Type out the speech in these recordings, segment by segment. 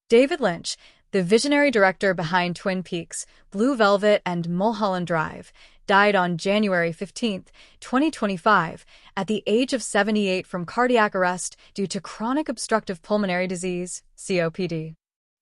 David Lynch, the visionary director behind Twin Peaks, Blue Velvet, and Mulholland Drive, died on January 15, 2025, at the age of 78 from cardiac arrest due to chronic obstructive pulmonary disease, COPD.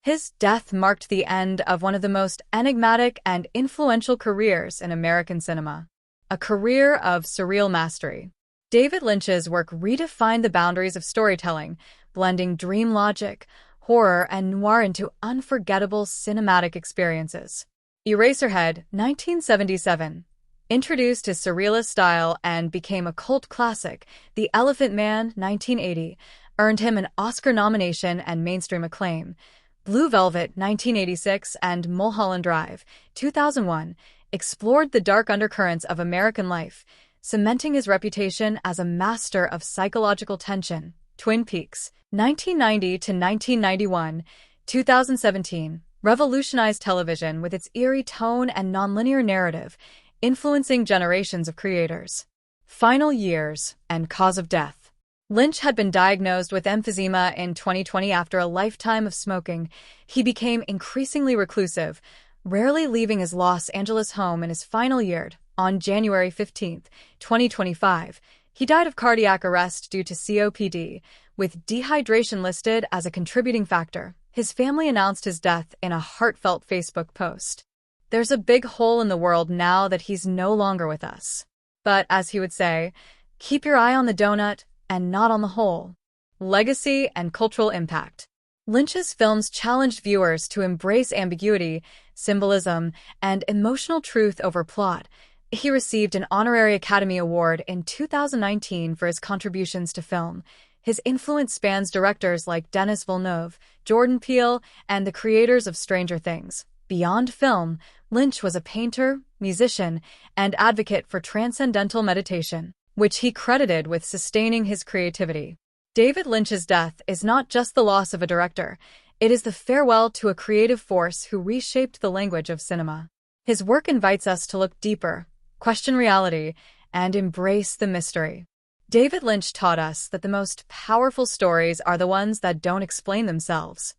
His death marked the end of one of the most enigmatic and influential careers in American cinema, a career of surreal mastery. David Lynch's work redefined the boundaries of storytelling, blending dream logic, horror, and noir into unforgettable cinematic experiences. Eraserhead, 1977. Introduced his surrealist style and became a cult classic, The Elephant Man, 1980, earned him an Oscar nomination and mainstream acclaim. Blue Velvet, 1986, and Mulholland Drive, 2001, explored the dark undercurrents of American life, cementing his reputation as a master of psychological tension. Twin Peaks, 1990 to 1991, 2017, revolutionized television with its eerie tone and nonlinear narrative, influencing generations of creators. Final years and cause of death. Lynch had been diagnosed with emphysema in 2020 after a lifetime of smoking. He became increasingly reclusive, rarely leaving his Los Angeles home in his final year. On January 15, 2025, he died of cardiac arrest due to COPD, with dehydration listed as a contributing factor. His family announced his death in a heartfelt Facebook post. "There's a big hole in the world now that he's no longer with us. But, as he would say, keep your eye on the donut and not on the hole." Legacy and cultural impact. Lynch's films challenged viewers to embrace ambiguity, symbolism, and emotional truth over plot. He received an honorary Academy Award in 2019 for his contributions to film. His influence spans directors like Denis Villeneuve, Jordan Peele, and the creators of Stranger Things. Beyond film, Lynch was a painter, musician, and advocate for transcendental meditation, which he credited with sustaining his creativity. David Lynch's death is not just the loss of a director, it is the farewell to a creative force who reshaped the language of cinema. His work invites us to look deeper, question reality, and embrace the mystery. David Lynch taught us that the most powerful stories are the ones that don't explain themselves.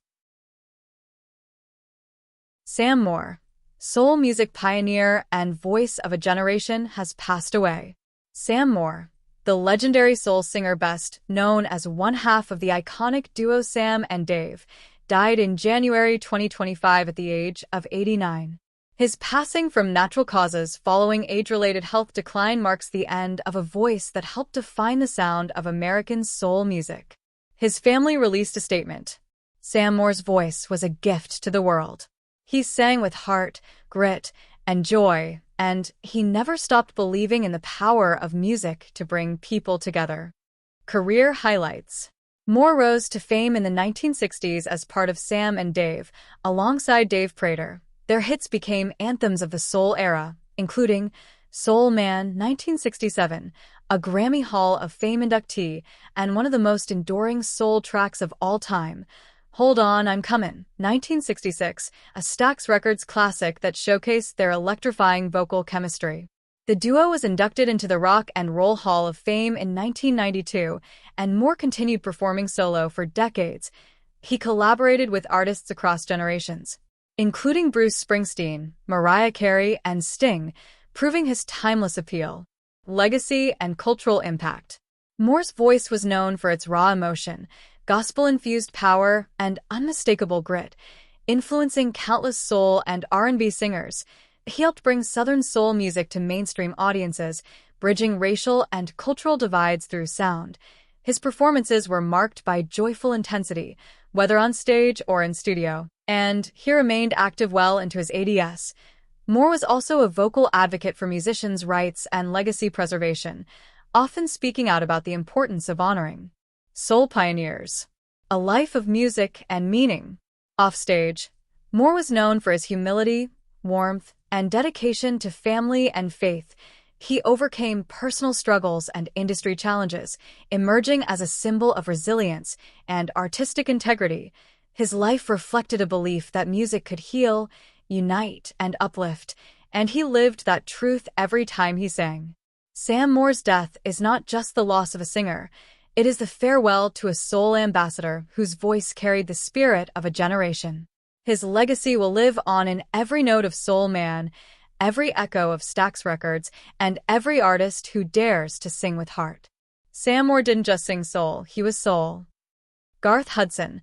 Sam Moore, soul music pioneer and voice of a generation, has passed away. Sam Moore, the legendary soul singer best known as one half of the iconic duo Sam and Dave, died in January 2025 at the age of 89. His passing from natural causes following age-related health decline marks the end of a voice that helped define the sound of American soul music. His family released a statement. Sam Moore's voice was a gift to the world. He sang with heart, grit, and joy, and he never stopped believing in the power of music to bring people together. Career highlights. Moore rose to fame in the 1960s as part of Sam and Dave, alongside Dave Prater. Their hits became anthems of the soul era, including Soul Man, 1967, a Grammy Hall of Fame inductee and one of the most enduring soul tracks of all time. Hold On, I'm Comin', 1966, a Stax Records classic that showcased their electrifying vocal chemistry. The duo was inducted into the Rock and Roll Hall of Fame in 1992, and Moore continued performing solo for decades. He collaborated with artists across generations, including Bruce Springsteen, Mariah Carey, and Sting, proving his timeless appeal. Legacy and cultural impact. Moore's voice was known for its raw emotion, gospel-infused power, and unmistakable grit, influencing countless soul and R&B singers. He helped bring Southern soul music to mainstream audiences, bridging racial and cultural divides through sound. His performances were marked by joyful intensity, whether on stage or in studio, and he remained active well into his 80s. Moore was also a vocal advocate for musicians' rights and legacy preservation, often speaking out about the importance of honoring soul pioneers. A life of music and meaning. Offstage, Moore was known for his humility, warmth, and dedication to family and faith. He overcame personal struggles and industry challenges, emerging as a symbol of resilience and artistic integrity. His life reflected a belief that music could heal, unite, and uplift, and he lived that truth every time he sang. Sam Moore's death is not just the loss of a singer, It is the farewell to a soul ambassador whose voice carried the spirit of a generation. His legacy will live on in every note of Soul Man, every echo of Stax Records, and every artist who dares to sing with heart. Sam Moore didn't just sing soul, he was soul. Garth Hudson,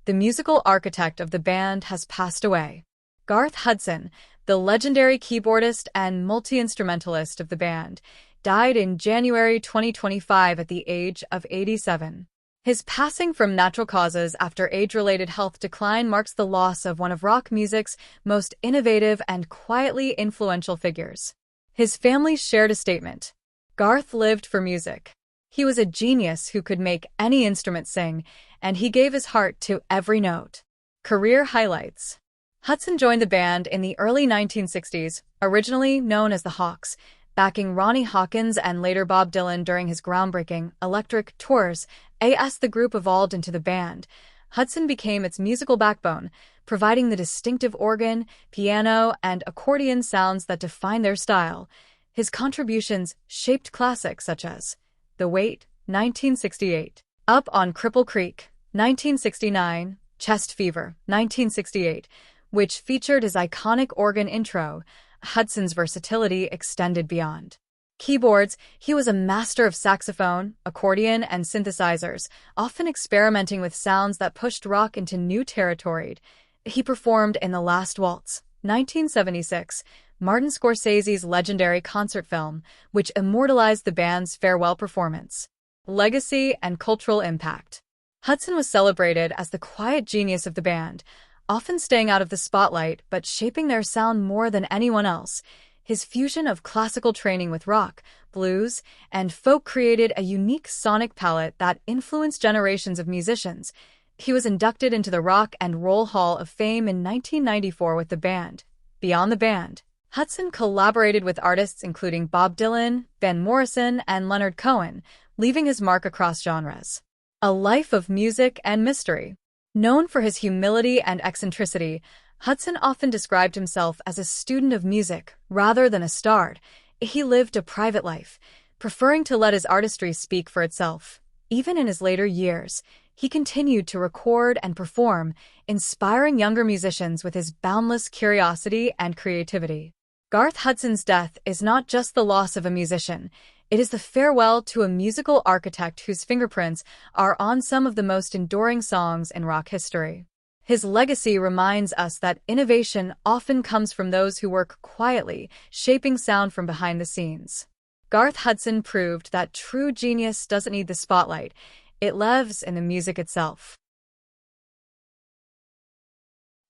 the musical architect of the band, has passed away. Garth Hudson, the legendary keyboardist and multi-instrumentalist of the band, died in January 2025 at the age of 87. His passing from natural causes after age-related health decline marks the loss of one of rock music's most innovative and quietly influential figures. His family shared a statement. Garth lived for music. He was a genius who could make any instrument sing, and he gave his heart to every note. Career highlights. Hudson joined the band in the early 1960s, originally known as the Hawks, backing Ronnie Hawkins and later Bob Dylan during his groundbreaking Electric tours. As the group evolved into the band, Hudson became its musical backbone, providing the distinctive organ, piano, and accordion sounds that define their style. His contributions shaped classics such as The Wait, 1968, Up on Cripple Creek, 1969, Chest Fever, 1968, which featured his iconic organ intro. Hudson's versatility extended beyond keyboards. He was a master of saxophone, accordion, and synthesizers, often experimenting with sounds that pushed rock into new territory. He performed in The Last Waltz, 1976, Martin Scorsese's legendary concert film, which immortalized the band's farewell performance. Legacy and cultural impact. Hudson was celebrated as the quiet genius of the band, often staying out of the spotlight but shaping their sound more than anyone else. His fusion of classical training with rock, blues, and folk created a unique sonic palette that influenced generations of musicians. He was inducted into the Rock and Roll Hall of Fame in 1994 with the band. Beyond the band, Hudson collaborated with artists including Bob Dylan, Van Morrison, and Leonard Cohen, leaving his mark across genres. A life of music and mystery. Known for his humility and eccentricity, Hudson often described himself as a student of music rather than a star. He lived a private life, preferring to let his artistry speak for itself. Even in his later years, he continued to record and perform, inspiring younger musicians with his boundless curiosity and creativity. Garth Hudson's death is not just the loss of a musician, it is the farewell to a musical architect whose fingerprints are on some of the most enduring songs in rock history. His legacy reminds us that innovation often comes from those who work quietly, shaping sound from behind the scenes. Garth Hudson proved that true genius doesn't need the spotlight, it lives in the music itself.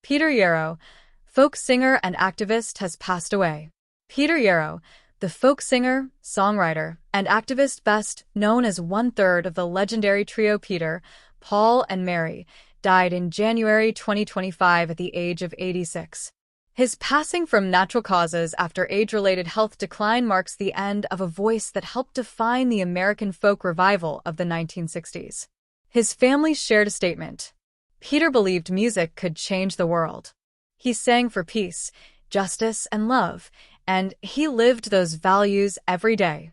Peter Yarrow, folk singer and activist, has passed away. Peter Yarrow, the folk singer, songwriter, and activist best known as one-third of the legendary trio Peter, Paul, and Mary, died in January 2025 at the age of 86. His passing from natural causes after age-related health decline marks the end of a voice that helped define the American folk revival of the 1960s. His family shared a statement. Peter believed music could change the world. He sang for peace, justice, and love, and he lived those values every day.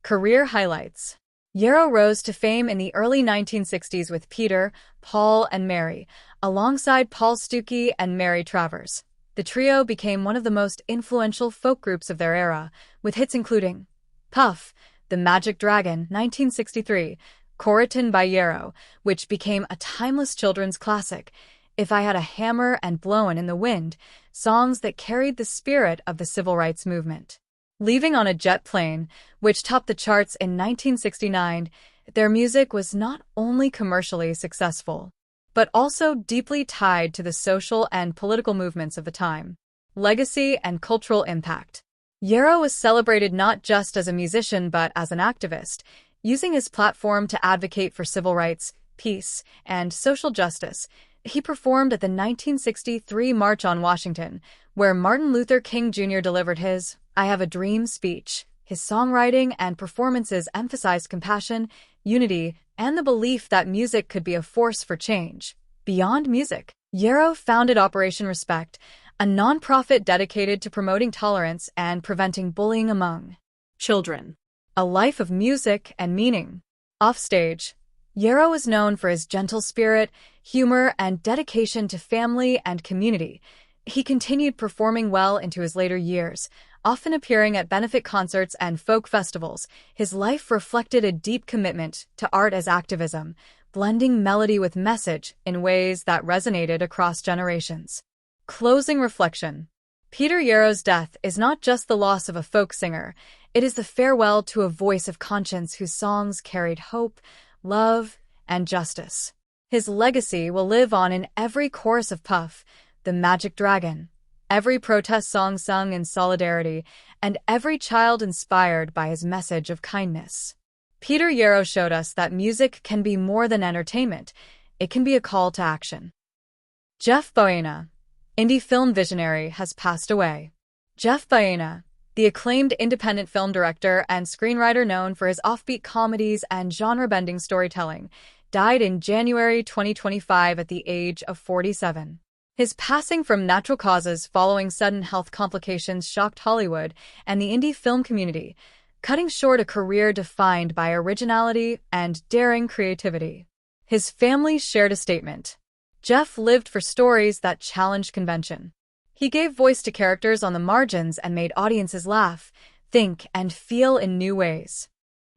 Career highlights. Yarrow rose to fame in the early 1960s with Peter, Paul, and Mary, alongside Paul Stuckey and Mary Travers. The trio became one of the most influential folk groups of their era, with hits including Puff, The Magic Dragon, 1963, Coriton by Yarrow, which became a timeless children's classic, If I Had a Hammer, and Blowin' in the Wind, songs that carried the spirit of the civil rights movement. Leaving on a Jet Plane, which topped the charts in 1969, their music was not only commercially successful, but also deeply tied to the social and political movements of the time. Legacy and cultural impact. Yarrow was celebrated not just as a musician but as an activist, using his platform to advocate for civil rights, peace, and social justice. He performed at the 1963 March on Washington, where Martin Luther King Jr. delivered his I Have a Dream speech. His songwriting and performances emphasized compassion, unity, and the belief that music could be a force for change. Beyond music, Yarrow founded Operation Respect, a nonprofit dedicated to promoting tolerance and preventing bullying among children. A life of music and meaning. Offstage, Yarrow is known for his gentle spirit, humor, and dedication to family and community. He continued performing well into his later years, often appearing at benefit concerts and folk festivals. His life reflected a deep commitment to art as activism, blending melody with message in ways that resonated across generations. Closing reflection. Peter Yarrow's death is not just the loss of a folk singer, it is the farewell to a voice of conscience whose songs carried hope, love, and justice. His legacy will live on in every chorus of Puff, the Magic Dragon, every protest song sung in solidarity, and every child inspired by his message of kindness. Peter Yarrow showed us that music can be more than entertainment. It can be a call to action. Jeff Baena, indie film visionary, has passed away. Jeff Baena, the acclaimed independent film director and screenwriter known for his offbeat comedies and genre-bending storytelling, died in January 2025 at the age of 47. His passing from natural causes following sudden health complications shocked Hollywood and the indie film community, cutting short a career defined by originality and daring creativity. His family shared a statement. Jeff lived for stories that challenged convention. He gave voice to characters on the margins and made audiences laugh, think, and feel in new ways.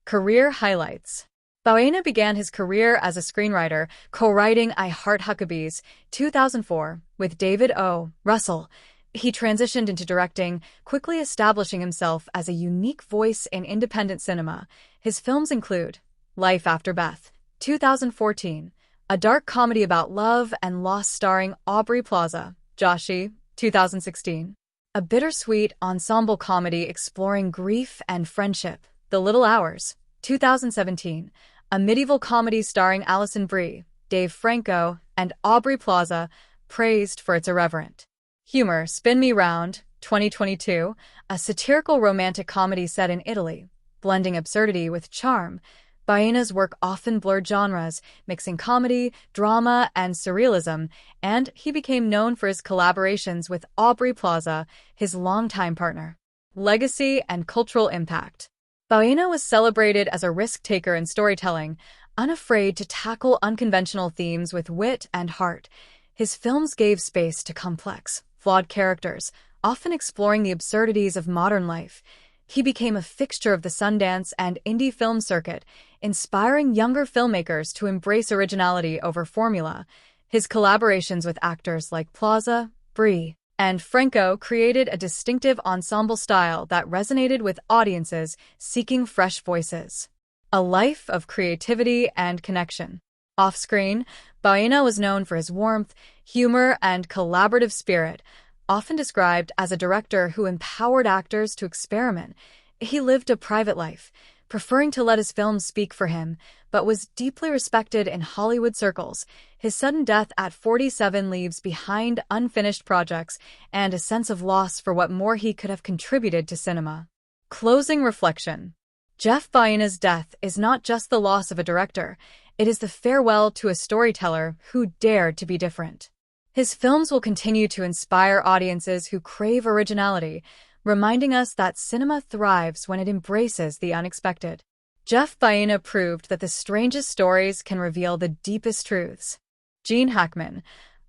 Career highlights. Baena began his career as a screenwriter, co-writing I Heart Huckabees, 2004, with David O. Russell. He transitioned into directing, quickly establishing himself as a unique voice in independent cinema. His films include Life After Beth, 2014, a dark comedy about love and loss starring Aubrey Plaza, Joshi, 2016. A bittersweet ensemble comedy exploring grief and friendship, The Little Hours, 2017. A medieval comedy starring Alison Brie, Dave Franco, and Aubrey Plaza, praised for its irreverent humor. Spin Me Round, 2022. A satirical romantic comedy set in Italy, blending absurdity with charm. Baena's work often blurred genres, mixing comedy, drama, and surrealism, and he became known for his collaborations with Aubrey Plaza, his longtime partner. Legacy and cultural impact. Baena was celebrated as a risk-taker in storytelling, unafraid to tackle unconventional themes with wit and heart. His films gave space to complex, flawed characters, often exploring the absurdities of modern life. He became a fixture of the Sundance and indie film circuit, inspiring younger filmmakers to embrace originality over formula. His collaborations with actors like Plaza, Brie, and Franco created a distinctive ensemble style that resonated with audiences seeking fresh voices. A life of creativity and connection. Off-screen, Baena was known for his warmth, humor, and collaborative spirit, often described as a director who empowered actors to experiment. He lived a private life, preferring to let his films speak for him, but was deeply respected in Hollywood circles. His sudden death at 47 leaves behind unfinished projects and a sense of loss for what more he could have contributed to cinema. Closing reflection. Jeff Baena's death is not just the loss of a director, it is the farewell to a storyteller who dared to be different. His films will continue to inspire audiences who crave originality, reminding us that cinema thrives when it embraces the unexpected. Jeff Baena proved that the strangest stories can reveal the deepest truths. Gene Hackman,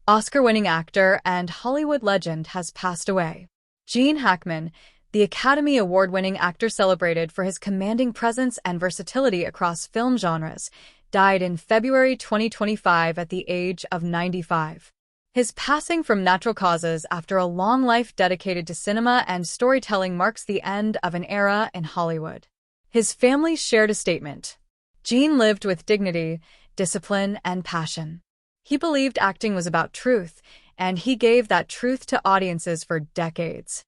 Oscar-winning actor and Hollywood legend, has passed away. Gene Hackman, the Academy Award-winning actor celebrated for his commanding presence and versatility across film genres, died in February 2025 at the age of 95. His passing from natural causes after a long life dedicated to cinema and storytelling marks the end of an era in Hollywood. His family shared a statement. Gene lived with dignity, discipline, and passion. He believed acting was about truth, and he gave that truth to audiences for decades.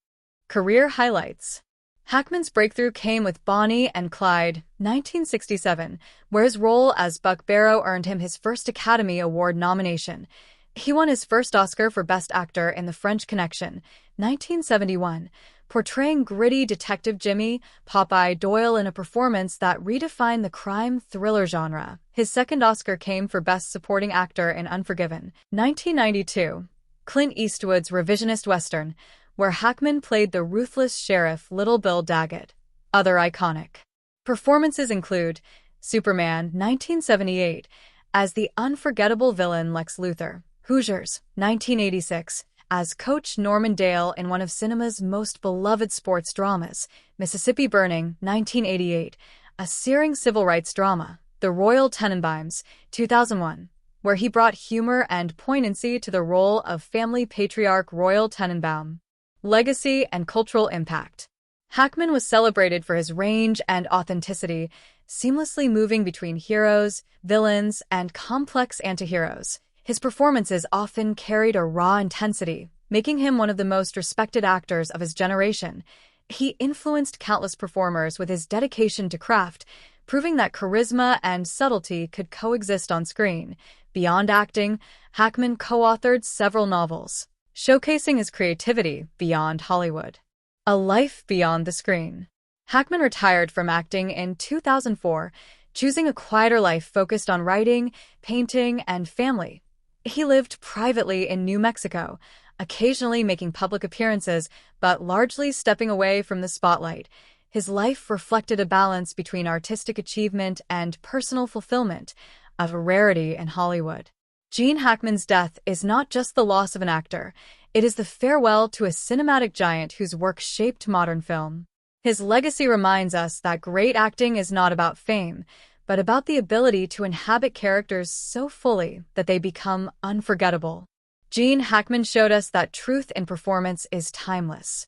Career highlights. Hackman's breakthrough came with Bonnie and Clyde, 1967, where his role as Buck Barrow earned him his first Academy Award nomination. He won his first Oscar for Best Actor in The French Connection, 1971, portraying gritty Detective Jimmy Popeye Doyle in a performance that redefined the crime thriller genre. His second Oscar came for Best Supporting Actor in Unforgiven, 1992, Clint Eastwood's revisionist western, where Hackman played the ruthless sheriff Little Bill Daggett. Other iconic performances include Superman, 1978, as the unforgettable villain Lex Luthor. Hoosiers, 1986, as Coach Norman Dale in one of cinema's most beloved sports dramas. Mississippi Burning, 1988, a searing civil rights drama. The Royal Tenenbaums, 2001, where he brought humor and poignancy to the role of family patriarch Royal Tenenbaum. Legacy and cultural impact. Hackman was celebrated for his range and authenticity, seamlessly moving between heroes, villains, and complex antiheroes. His performances often carried a raw intensity, making him one of the most respected actors of his generation. He influenced countless performers with his dedication to craft, proving that charisma and subtlety could coexist on screen. Beyond acting, Hackman co-authored several novels, showcasing his creativity beyond Hollywood. A life beyond the screen. Hackman retired from acting in 2004, choosing a quieter life focused on writing, painting, and family. He lived privately in New Mexico, occasionally making public appearances, but largely stepping away from the spotlight. His life reflected a balance between artistic achievement and personal fulfillment, a rarity in Hollywood. Gene Hackman's death is not just the loss of an actor, it is the farewell to a cinematic giant whose work shaped modern film. His legacy reminds us that great acting is not about fame, but about the ability to inhabit characters so fully that they become unforgettable. Gene Hackman showed us that truth in performance is timeless.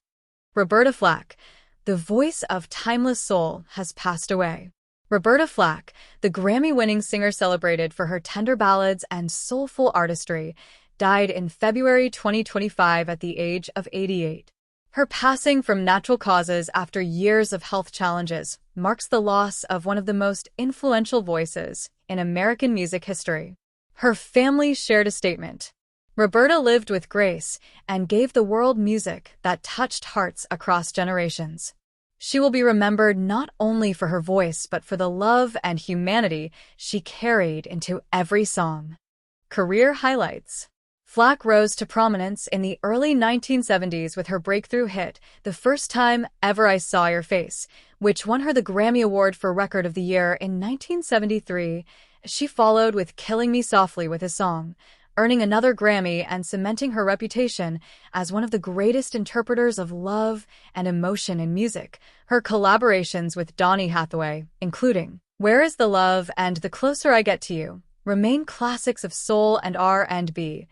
Roberta Flack, the voice of timeless soul, has passed away. Roberta Flack, the Grammy-winning singer celebrated for her tender ballads and soulful artistry, died in February 2025 at the age of 88. Her passing from natural causes after years of health challenges marks the loss of one of the most influential voices in American music history. Her family shared a statement. Roberta lived with grace and gave the world music that touched hearts across generations. She will be remembered not only for her voice but for the love and humanity she carried into every song. Career highlights. Flack rose to prominence in the early 1970s with her breakthrough hit, The First Time Ever I Saw Your Face, which won her the Grammy Award for Record of the Year in 1973. She followed with Killing Me Softly with a song, earning another Grammy and cementing her reputation as one of the greatest interpreters of love and emotion in music. Her collaborations with Donny Hathaway, including Where Is the Love and The Closer I Get to You, remain classics of soul and R&B.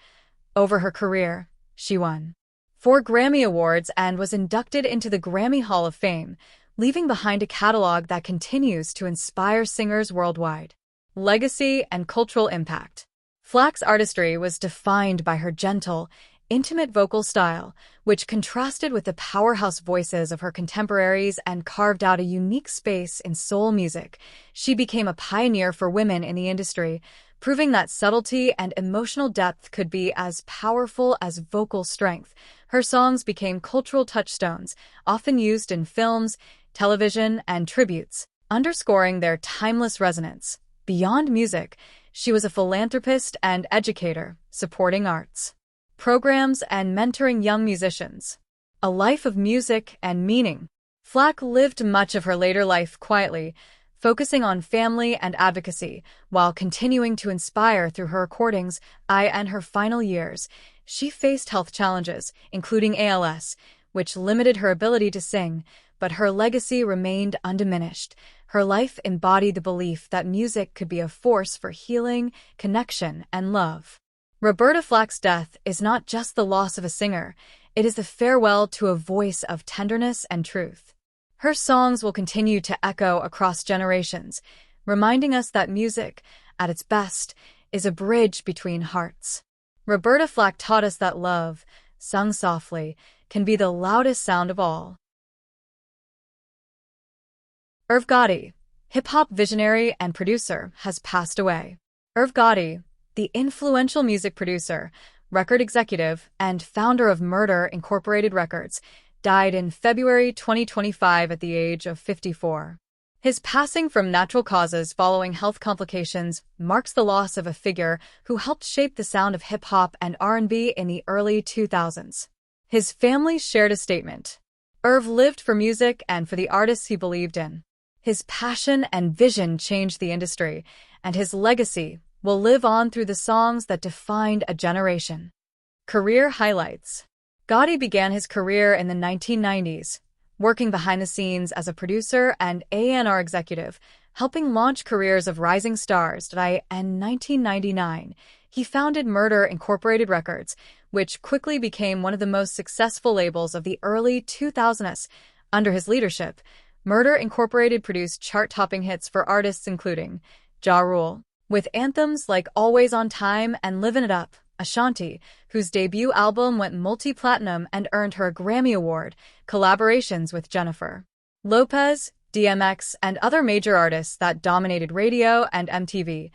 Over her career, she won 4 Grammy Awards and was inducted into the Grammy Hall of Fame, leaving behind a catalog that continues to inspire singers worldwide. Legacy and cultural impact. Flack's artistry was defined by her gentle, intimate vocal style, which contrasted with the powerhouse voices of her contemporaries and carved out a unique space in soul music. She became a pioneer for women in the industry, proving that subtlety and emotional depth could be as powerful as vocal strength. Her songs became cultural touchstones, often used in films, television, and tributes, underscoring their timeless resonance. Beyond music, she was a philanthropist and educator, supporting arts programs and mentoring young musicians. A life of music and meaning. Flack lived much of her later life quietly, focusing on family and advocacy, while continuing to inspire through her recordings. In her final years, she faced health challenges, including ALS, which limited her ability to sing, but her legacy remained undiminished. Her life embodied the belief that music could be a force for healing, connection, and love. Roberta Flack's death is not just the loss of a singer, it is the farewell to a voice of tenderness and truth. Her songs will continue to echo across generations, reminding us that music, at its best, is a bridge between hearts. Roberta Flack taught us that love, sung softly, can be the loudest sound of all. Irv Gotti, hip-hop visionary and producer, has passed away. Irv Gotti, the influential music producer, record executive, and founder of Murder Incorporated Records, died in February 2025 at the age of 54. His passing from natural causes following health complications marks the loss of a figure who helped shape the sound of hip-hop and R&B in the early 2000s. His family shared a statement. Irv lived for music and for the artists he believed in. His passion and vision changed the industry, and his legacy will live on through the songs that defined a generation. Career highlights. Gotti began his career in the 1990s, working behind the scenes as a producer and A&R executive, helping launch careers of rising stars. In 1999, he founded Murder Incorporated Records, which quickly became one of the most successful labels of the early 2000s. Under his leadership, Murder Incorporated produced chart-topping hits for artists including Ja Rule, with anthems like Always on Time and Livin' It Up, Ashanti, whose debut album went multi-platinum and earned her a Grammy Award, collaborations with Jennifer Lopez, DMX, and other major artists that dominated radio and MTV.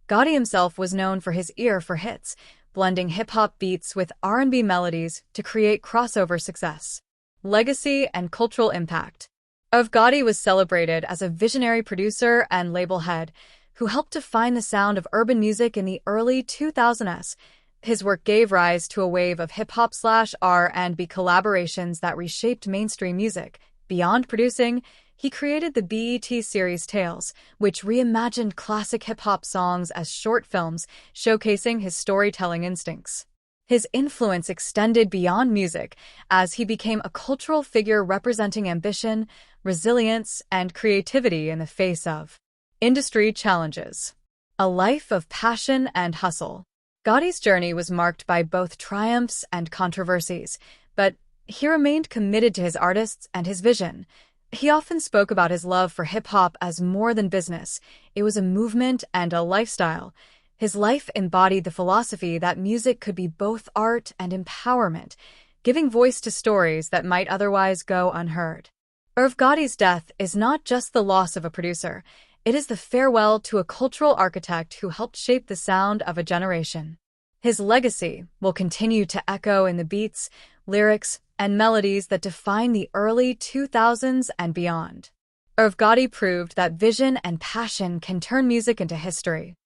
Gotti himself was known for his ear for hits, blending hip-hop beats with R&B melodies to create crossover success. Legacy and cultural impact. Gotti was celebrated as a visionary producer and label head who helped define the sound of urban music in the early 2000s. His work gave rise to a wave of hip-hop/R&B collaborations that reshaped mainstream music. Beyond producing, he created the BET series Tales, which reimagined classic hip-hop songs as short films, showcasing his storytelling instincts. His influence extended beyond music as he became a cultural figure representing ambition, resilience, and creativity in the face of industry challenges. A life of passion and hustle. Gotti's journey was marked by both triumphs and controversies, but he remained committed to his artists and his vision. He often spoke about his love for hip-hop as more than business. It was a movement and a lifestyle. His life embodied the philosophy that music could be both art and empowerment, giving voice to stories that might otherwise go unheard. Gotti's death is not just the loss of a producer, it is the farewell to a cultural architect who helped shape the sound of a generation. His legacy will continue to echo in the beats, lyrics, and melodies that define the early 2000s and beyond. Gotti proved that vision and passion can turn music into history.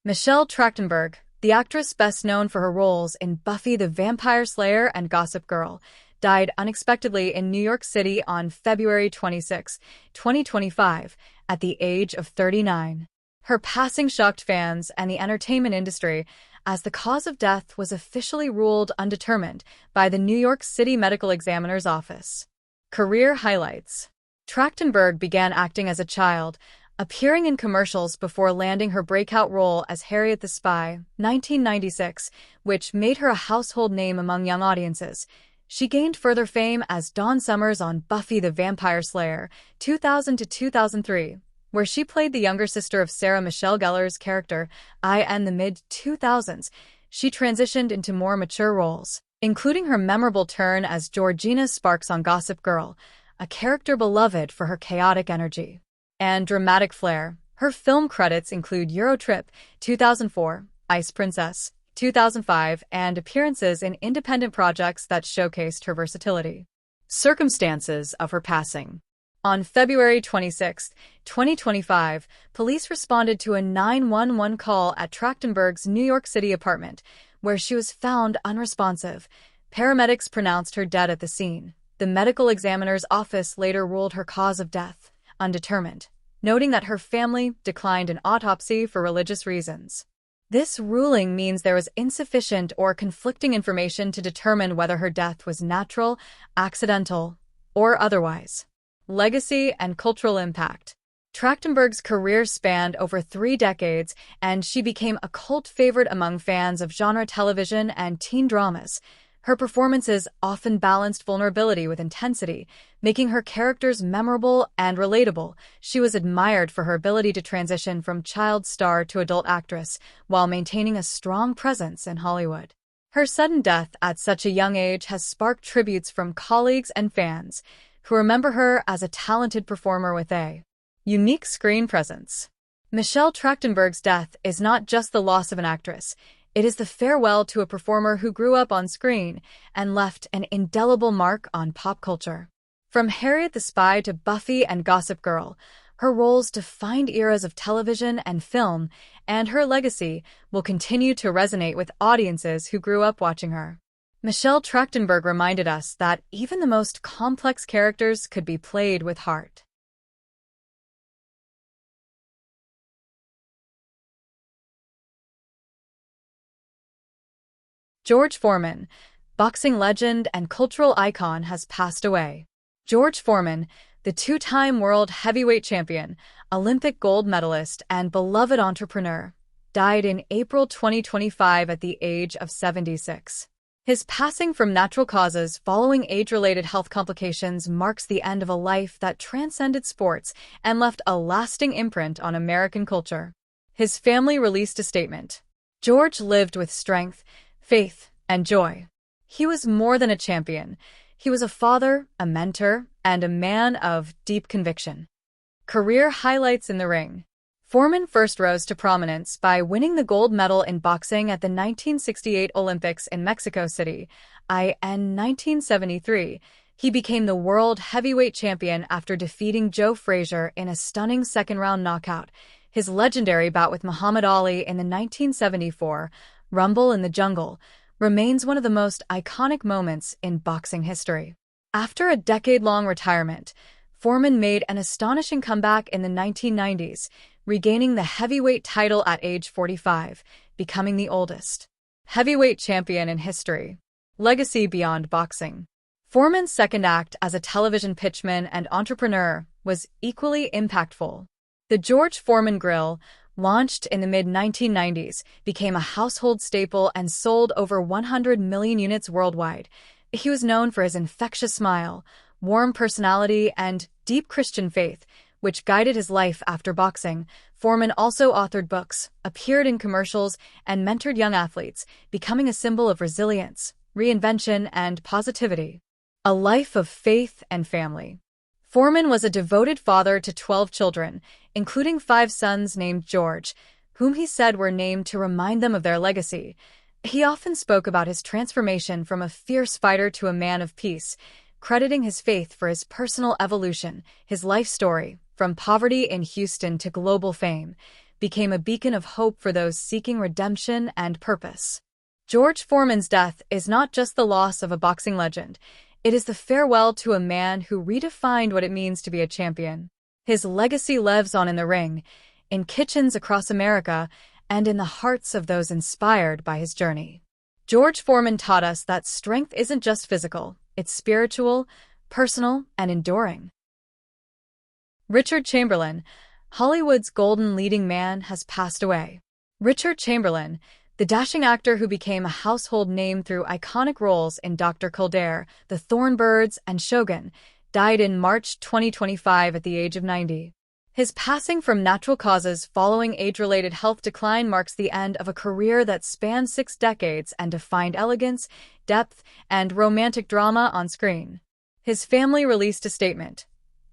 Michelle Trachtenberg, the actress best known for her roles in Buffy the Vampire Slayer and Gossip Girl, died unexpectedly in New York City on February 26, 2025, at the age of 39. Her passing shocked fans and the entertainment industry as the cause of death was officially ruled undetermined by the New York City Medical Examiner's Office. Career highlights. Trachtenberg began acting as a child, appearing in commercials before landing her breakout role as Harriet the Spy, 1996, which made her a household name among young audiences. She gained further fame as Dawn Summers on Buffy the Vampire Slayer, 2000 to 2003, where she played the younger sister of Sarah Michelle Gellar's character. In the mid-2000s, she transitioned into more mature roles, including her memorable turn as Georgina Sparks on Gossip Girl, a character beloved for her chaotic energy and dramatic flair. Her film credits include Euro Trip, 2004, Ice Princess, 2005, and appearances in independent projects that showcased her versatility. Circumstances of her passing. On February 26, 2025, police responded to a 911 call at Trachtenberg's New York City apartment, where she was found unresponsive. Paramedics pronounced her dead at the scene. The medical examiner's office later ruled her cause of death undetermined, noting that her family declined an autopsy for religious reasons. This ruling means there was insufficient or conflicting information to determine whether her death was natural, accidental, or otherwise. Legacy and cultural impact. Trachtenberg's career spanned over 3 decades, and she became a cult favorite among fans of genre television and teen dramas. Her performances often balanced vulnerability with intensity, making her characters memorable and relatable. She was admired for her ability to transition from child star to adult actress while maintaining a strong presence in Hollywood. Her sudden death at such a young age has sparked tributes from colleagues and fans who remember her as a talented performer with a unique screen presence. Michelle Trachtenberg's death is not just the loss of an actress. It is the farewell to a performer who grew up on screen and left an indelible mark on pop culture. From Harriet the Spy to Buffy and Gossip Girl, her roles defined eras of television and film, and her legacy will continue to resonate with audiences who grew up watching her. Michelle Trachtenberg reminded us that even the most complex characters could be played with heart. George Foreman, boxing legend and cultural icon, has passed away. George Foreman, the two-time world heavyweight champion, Olympic gold medalist, and beloved entrepreneur, died in April 2025 at the age of 76. His passing from natural causes following age-related health complications marks the end of a life that transcended sports and left a lasting imprint on American culture. His family released a statement. George lived with strength, faith, and joy. He was more than a champion. He was a father, a mentor, and a man of deep conviction. Career highlights in the ring. Foreman first rose to prominence by winning the gold medal in boxing at the 1968 Olympics in Mexico City. In 1973, he became the world heavyweight champion after defeating Joe Frazier in a stunning second-round knockout. His legendary bout with Muhammad Ali in the 1974 Rumble in the Jungle remains one of the most iconic moments in boxing history. After a decade-long retirement, Foreman made an astonishing comeback in the 1990s, regaining the heavyweight title at age 45, becoming the oldest heavyweight champion in history. Legacy beyond boxing. Foreman's second act as a television pitchman and entrepreneur was equally impactful. The George Foreman Grill, launched in the mid-1990s, became a household staple and sold over 100 million units worldwide. He was known for his infectious smile, warm personality, and deep Christian faith, which guided his life after boxing. Foreman also authored books, appeared in commercials, and mentored young athletes, becoming a symbol of resilience, reinvention, and positivity. A life of faith and family. Foreman was a devoted father to 12 children, including 5 sons named George, whom he said were named to remind them of their legacy. He often spoke about his transformation from a fierce fighter to a man of peace, crediting his faith for his personal evolution. His life story, from poverty in Houston to global fame, became a beacon of hope for those seeking redemption and purpose. George Foreman's death is not just the loss of a boxing legend, it is the farewell to a man who redefined what it means to be a champion. His legacy lives on in the ring, in kitchens across America, and in the hearts of those inspired by his journey. George Foreman taught us that strength isn't just physical, it's spiritual, personal, and enduring. Richard Chamberlain, Hollywood's golden leading man, has passed away. Richard Chamberlain, the dashing actor who became a household name through iconic roles in Dr. Kildare, The Thornbirds, and Shogun, died in March 2025 at the age of 90. His passing from natural causes following age-related health decline marks the end of a career that spanned 6 decades and defined elegance, depth, and romantic drama on screen. His family released a statement.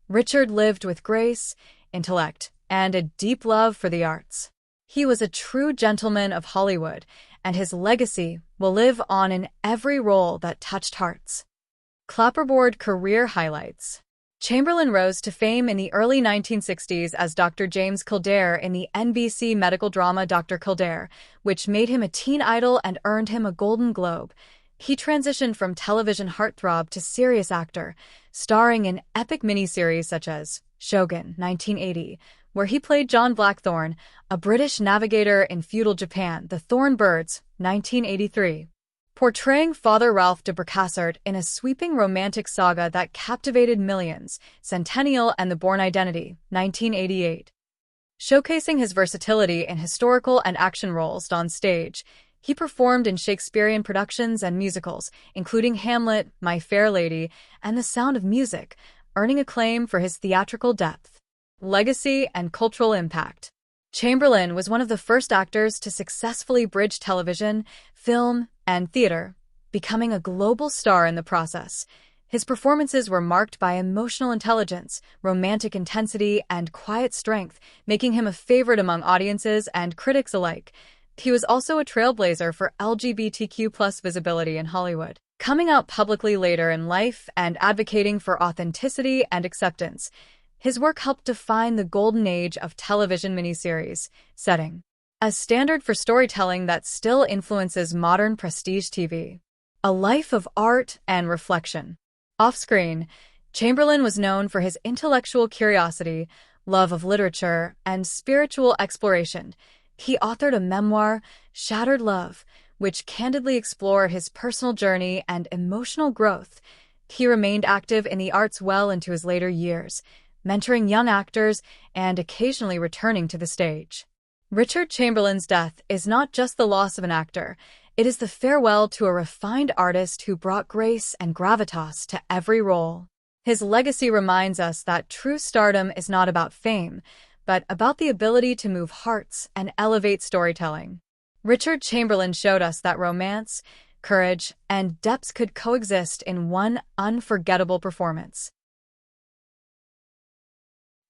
Richard lived with grace, intellect, and a deep love for the arts. He was a true gentleman of Hollywood, and his legacy will live on in every role that touched hearts. Clapperboard career highlights. Chamberlain rose to fame in the early 1960s as Dr. James Kildare in the NBC medical drama Dr. Kildare, which made him a teen idol and earned him a Golden Globe. He transitioned from television heartthrob to serious actor, starring in epic miniseries such as Shogun, 1980, where he played John Blackthorne, a British navigator in feudal Japan, The Thornbirds, 1983. Portraying Father Ralph de Bracassard in a sweeping romantic saga that captivated millions, Centennial and the Bourne Identity, 1988. Showcasing his versatility in historical and action roles on stage, he performed in Shakespearean productions and musicals, including Hamlet, My Fair Lady, and The Sound of Music, earning acclaim for his theatrical depth. Legacy and cultural impact. Chamberlain was one of the first actors to successfully bridge television, film, and theater, becoming a global star in the process. His performances were marked by emotional intelligence, romantic intensity, and quiet strength, making him a favorite among audiences and critics alike. He was also a trailblazer for LGBTQ+ visibility in Hollywood, coming out publicly later in life and advocating for authenticity and acceptance. His work helped define the golden age of television miniseries, setting a standard for storytelling that still influences modern prestige TV. A life of art and reflection. Off-screen, Chamberlain was known for his intellectual curiosity, love of literature, and spiritual exploration. He authored a memoir, Shattered Love, which candidly explore his personal journey and emotional growth. He remained active in the arts well into his later years, mentoring young actors and occasionally returning to the stage. Richard Chamberlain's death is not just the loss of an actor, it is the farewell to a refined artist who brought grace and gravitas to every role. His legacy reminds us that true stardom is not about fame, but about the ability to move hearts and elevate storytelling. Richard Chamberlain showed us that romance, courage, and depth could coexist in one unforgettable performance.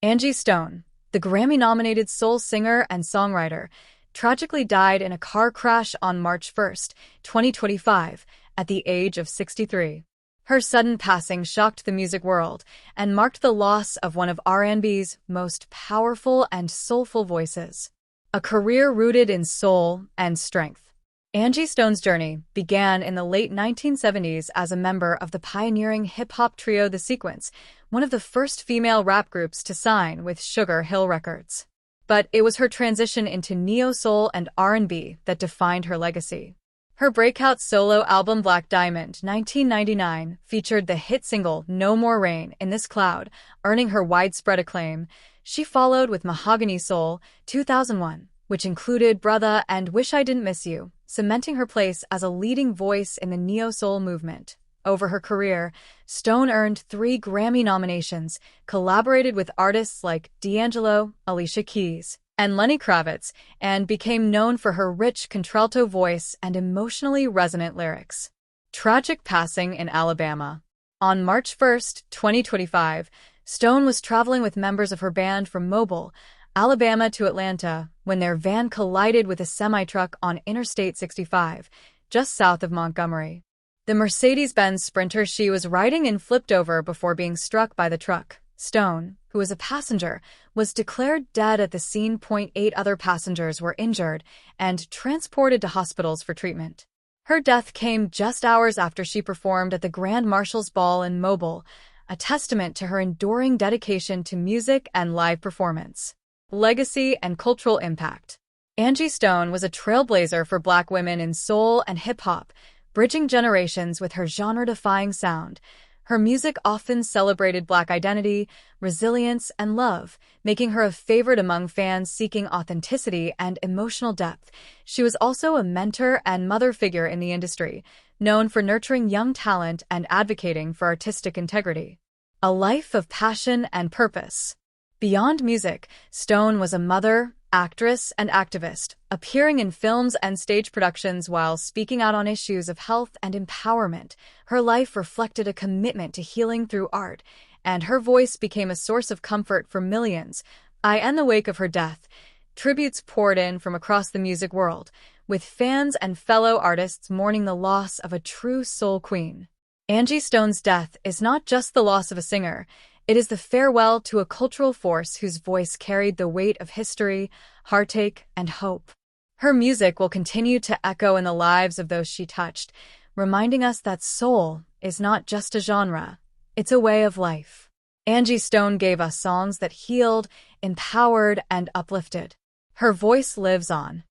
Angie Stone, the Grammy-nominated soul singer and songwriter, tragically died in a car crash on March 1, 2025, at the age of 63. Her sudden passing shocked the music world and marked the loss of one of R&B's most powerful and soulful voices. A career rooted in soul and strength. Angie Stone's journey began in the late 1970s as a member of the pioneering hip-hop trio The Sequence, one of the first female rap groups to sign with Sugar Hill Records. But it was her transition into neo-soul and R&B that defined her legacy. Her breakout solo album Black Diamond, 1999, featured the hit single No More Rain in This Cloud, earning her widespread acclaim. She followed with Mahogany Soul, 2001, which included Brother and Wish I Didn't Miss You, cementing her place as a leading voice in the neo-soul movement. Over her career, Stone earned 3 Grammy nominations, collaborated with artists like D'Angelo, Alicia Keys, and Lenny Kravitz, and became known for her rich contralto voice and emotionally resonant lyrics. Tragic passing in Alabama. On March 1, 2025, Stone was traveling with members of her band from Mobile, Alabama to Atlanta when their van collided with a semi-truck on Interstate 65, just south of Montgomery. The Mercedes-Benz Sprinter she was riding in flipped over before being struck by the truck. Stone, who was a passenger, was declared dead at the scene. 8 other passengers were injured and transported to hospitals for treatment. Her death came just hours after she performed at the Grand Marshals Ball in Mobile, a testament to her enduring dedication to music and live performance. Legacy and cultural impact. Angie Stone was a trailblazer for Black women in soul and hip-hop, bridging generations with her genre-defying sound. Her music often celebrated Black identity, resilience, and love, making her a favorite among fans seeking authenticity and emotional depth. She was also a mentor and mother figure in the industry, known for nurturing young talent and advocating for artistic integrity. A life of passion and purpose. Beyond music, Stone was a mother, actress, and activist, appearing in films and stage productions while speaking out on issues of health and empowerment. Her life reflected a commitment to healing through art, and her voice became a source of comfort for millions. In the wake of her death, tributes poured in from across the music world, with fans and fellow artists mourning the loss of a true soul queen. Angie Stone's death is not just the loss of a singer, it is the farewell to a cultural force whose voice carried the weight of history, heartache, and hope. Her music will continue to echo in the lives of those she touched, reminding us that soul is not just a genre, it's a way of life. Angie Stone gave us songs that healed, empowered, and uplifted. Her voice lives on.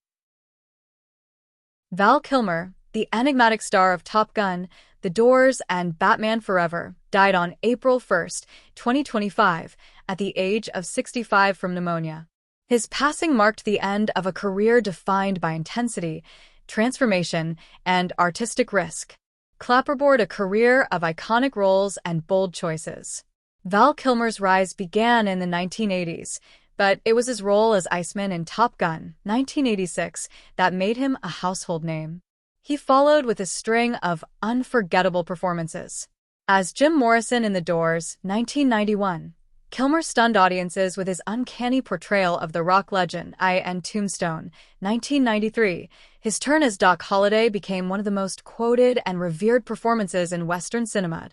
Val Kilmer, the enigmatic star of Top Gun, The Doors, and Batman Forever, died on April 1, 2025, at the age of 65 from pneumonia. His passing marked the end of a career defined by intensity, transformation, and artistic risk. Clapperboard a career of iconic roles and bold choices. Val Kilmer's rise began in the 1980s, but it was his role as Iceman in Top Gun, 1986, that made him a household name. He followed with a string of unforgettable performances. As Jim Morrison in The Doors, 1991, Kilmer stunned audiences with his uncanny portrayal of the rock legend and Tombstone, 1993. His turn as Doc Holliday became one of the most quoted and revered performances in Western cinema.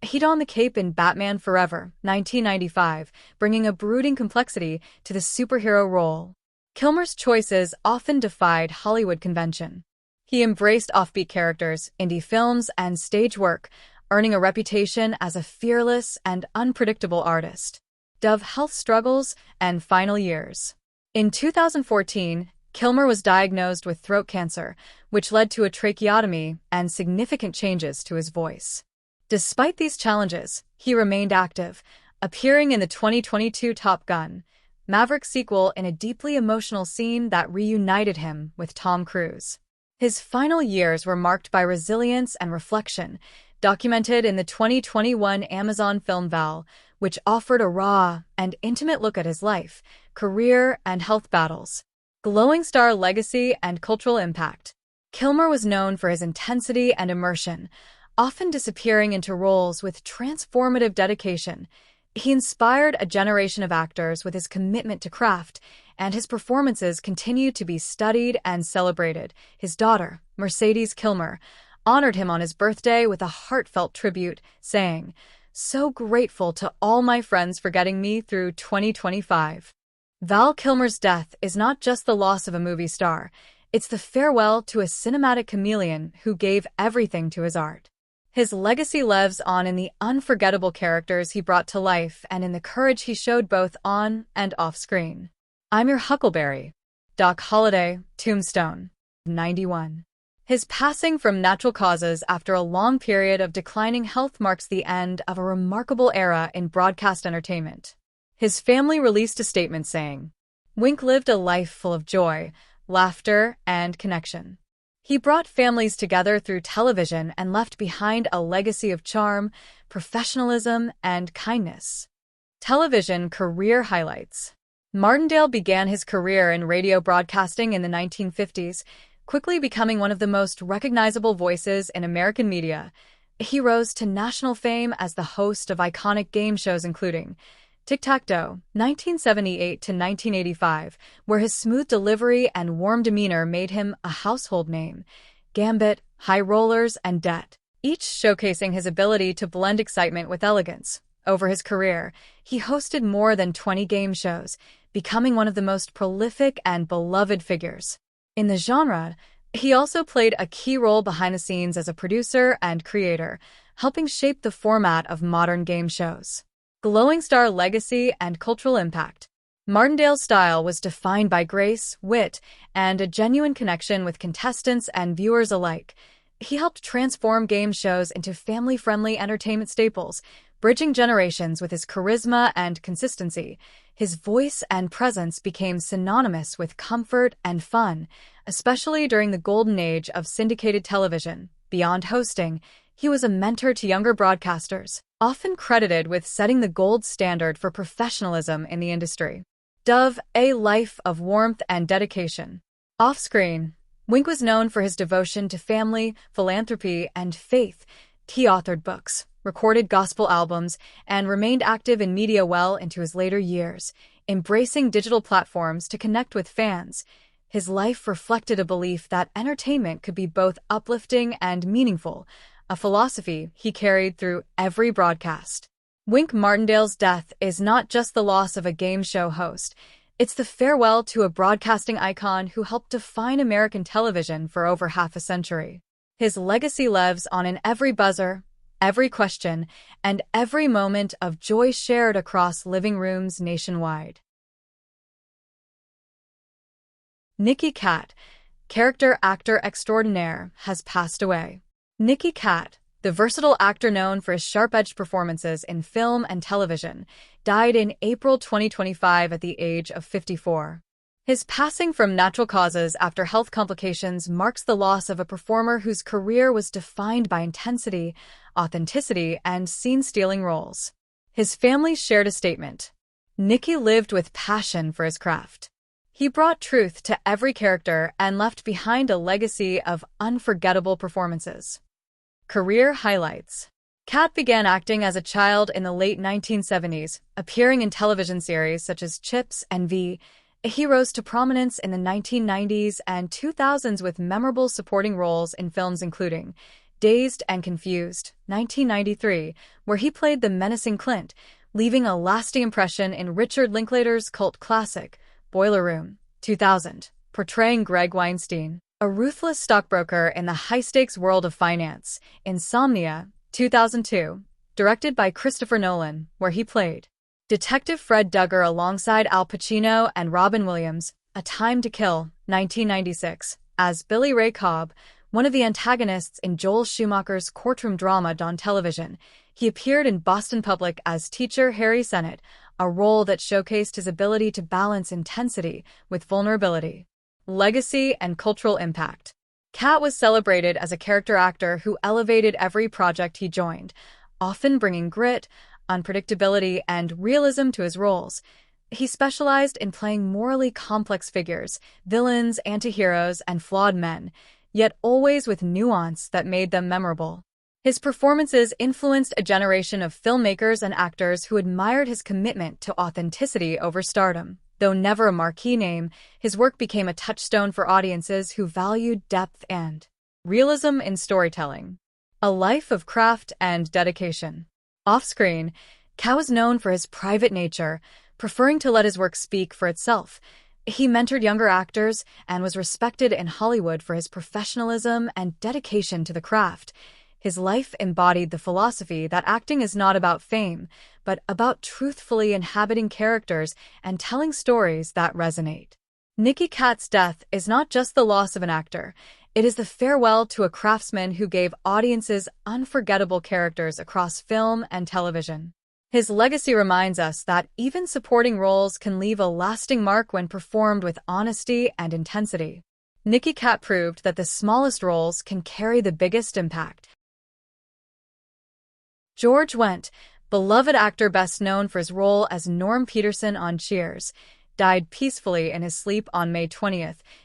He donned the cape in Batman Forever, 1995, bringing a brooding complexity to the superhero role. Kilmer's choices often defied Hollywood convention. He embraced offbeat characters, indie films, and stage work, earning a reputation as a fearless and unpredictable artist. Dove health struggles and final years. In 2014, Kilmer was diagnosed with throat cancer, which led to a tracheotomy and significant changes to his voice. Despite these challenges, he remained active, appearing in the 2022 Top Gun: Maverick sequel in a deeply emotional scene that reunited him with Tom Cruise. His final years were marked by resilience and reflection, documented in the 2021 Amazon film Val, which offered a raw and intimate look at his life, career, and health battles. Glowing star legacy and cultural impact. Kilmer was known for his intensity and immersion, often disappearing into roles with transformative dedication. He inspired a generation of actors with his commitment to craft, and his performances continue to be studied and celebrated. His daughter, Mercedes Kilmer, honored him on his birthday with a heartfelt tribute, saying, "So grateful to all my friends for getting me through 2025. Val Kilmer's death is not just the loss of a movie star, it's the farewell to a cinematic chameleon who gave everything to his art. His legacy lives on in the unforgettable characters he brought to life and in the courage he showed both on and off screen. I'm your Huckleberry. Doc Holliday, Tombstone, 91. His passing from natural causes after a long period of declining health marks the end of a remarkable era in broadcast entertainment. His family released a statement saying, "Wink lived a life full of joy, laughter, and connection. He brought families together through television and left behind a legacy of charm, professionalism, and kindness." Television career highlights. Martindale began his career in radio broadcasting in the 1950s, quickly becoming one of the most recognizable voices in American media. He rose to national fame as the host of iconic game shows including Tic-Tac-Toe, 1978 to 1985, where his smooth delivery and warm demeanor made him a household name, Gambit, High Rollers, and Debt, each showcasing his ability to blend excitement with elegance. Over his career, he hosted more than 20 game shows, becoming one of the most prolific and beloved figures in the genre. He also played a key role behind the scenes as a producer and creator, helping shape the format of modern game shows. Glowing star legacy and cultural impact. Martindale's style was defined by grace, wit, and a genuine connection with contestants and viewers alike. He helped transform game shows into family-friendly entertainment staples, bridging generations with his charisma and consistency. His voice and presence became synonymous with comfort and fun, especially during the golden age of syndicated television. Beyond hosting, he was a mentor to younger broadcasters, often credited with setting the gold standard for professionalism in the industry. Dove, a life of warmth and dedication. Off-screen, Wink was known for his devotion to family, philanthropy, and faith. He authored books, recorded gospel albums, and remained active in media well into his later years, embracing digital platforms to connect with fans. His life reflected a belief that entertainment could be both uplifting and meaningful, a philosophy he carried through every broadcast. Wink Martindale's death is not just the loss of a game show host, it's the farewell to a broadcasting icon who helped define American television for over half a century. His legacy lives on in every buzzer, every question, and every moment of joy shared across living rooms nationwide. Nicky Katt, character actor extraordinaire, has passed away. Nicky Katt, the versatile actor known for his sharp-edged performances in film and television, died in April 2025 at the age of 54. His passing from natural causes after health complications marks the loss of a performer whose career was defined by intensity, authenticity, and scene-stealing roles. His family shared a statement. Nicky lived with passion for his craft. He brought truth to every character and left behind a legacy of unforgettable performances. Career highlights. Katt began acting as a child in the late 1970s, appearing in television series such as Chips and V. He rose to prominence in the 1990s and 2000s with memorable supporting roles in films including Dazed and Confused, 1993, where he played the menacing Clint, leaving a lasting impression in Richard Linklater's cult classic, Boiler Room, 2000, portraying Greg Weinstein, a ruthless stockbroker in the high-stakes world of finance, Insomnia, 2002, directed by Christopher Nolan, where he played Detective Fred Duggar alongside Al Pacino and Robin Williams, A Time to Kill, 1996, as Billy Ray Cobb, one of the antagonists in Joel Schumacher's courtroom drama on television. He appeared in Boston Public as teacher Harry Sennett, a role that showcased his ability to balance intensity with vulnerability. Legacy and cultural impact. Katt was celebrated as a character actor who elevated every project he joined, often bringing grit, unpredictability, and realism to his roles. He specialized in playing morally complex figures, villains, anti-heroes, and flawed men, yet always with nuance that made them memorable. His performances influenced a generation of filmmakers and actors who admired his commitment to authenticity over stardom. Though never a marquee name, his work became a touchstone for audiences who valued depth and realism in storytelling. A life of craft and dedication. Off-screen, Katt was known for his private nature, preferring to let his work speak for itself. He mentored younger actors and was respected in Hollywood for his professionalism and dedication to the craft. His life embodied the philosophy that acting is not about fame, but about truthfully inhabiting characters and telling stories that resonate. Nicky Katt's death is not just the loss of an actor, it is the farewell to a craftsman who gave audiences unforgettable characters across film and television. His legacy reminds us that even supporting roles can leave a lasting mark when performed with honesty and intensity. Nicky Katt proved that the smallest roles can carry the biggest impact. George Wendt, beloved actor best known for his role as Norm Peterson on Cheers, died peacefully in his sleep on May 20,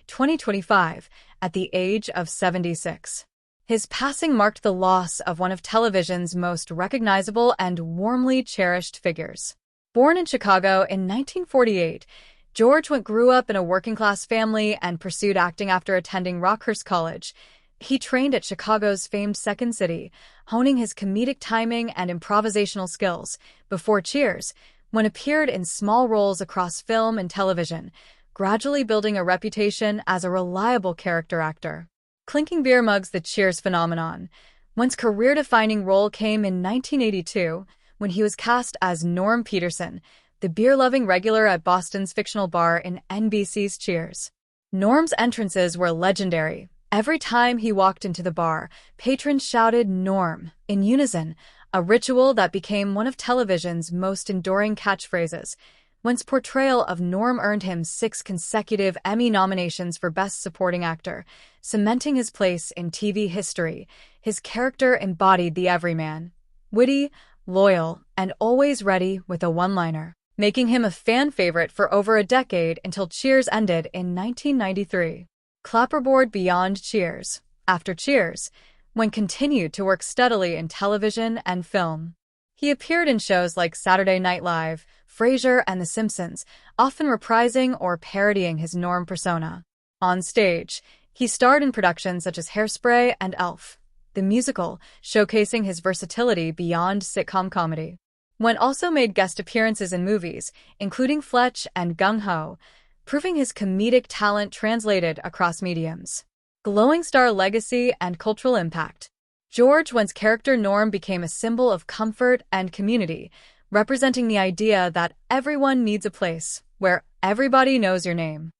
2025, at the age of 76. His passing marked the loss of one of television's most recognizable and warmly cherished figures. Born in Chicago in 1948, George Wendt grew up in a working-class family and pursued acting after attending Rockhurst College. He trained at Chicago's famed Second City, honing his comedic timing and improvisational skills, before Cheers, when appeared in small roles across film and television, gradually building a reputation as a reliable character actor. Clinking beer mugs, the Cheers phenomenon. Wendt's career-defining role came in 1982, when he was cast as Norm Peterson, the beer-loving regular at Boston's fictional bar in NBC's Cheers. Norm's entrances were legendary. Every time he walked into the bar, patrons shouted "Norm" in unison, a ritual that became one of television's most enduring catchphrases. Wendt's portrayal of Norm earned him 6 consecutive Emmy nominations for Best Supporting Actor, cementing his place in TV history. His character embodied the everyman, witty, loyal, and always ready with a one-liner, making him a fan favorite for over a decade until Cheers ended in 1993. Clapperboard beyond Cheers. After Cheers, Wendt continued to work steadily in television and film. He appeared in shows like Saturday Night Live, Frasier, and The Simpsons, often reprising or parodying his Norm persona. On stage, he starred in productions such as Hairspray and Elf, the musical, showcasing his versatility beyond sitcom comedy. Wendt also made guest appearances in movies, including Fletch and Gung Ho, proving his comedic talent translated across mediums. Glowing star legacy and cultural impact. George Wendt's character Norm became a symbol of comfort and community, representing the idea that everyone needs a place where everybody knows your name.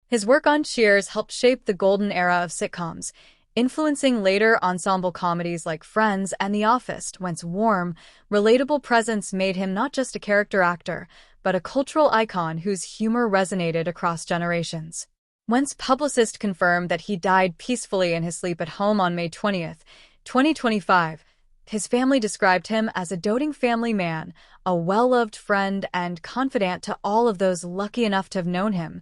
His work on Cheers helped shape the golden era of sitcoms, influencing later ensemble comedies like Friends and The Office. Wendt's warm, relatable presence made him not just a character actor, but a cultural icon whose humor resonated across generations. Wendt's publicist confirmed that he died peacefully in his sleep at home on May 20, 2025. His family described him as a doting family man, a well-loved friend, and confidant to all of those lucky enough to have known him,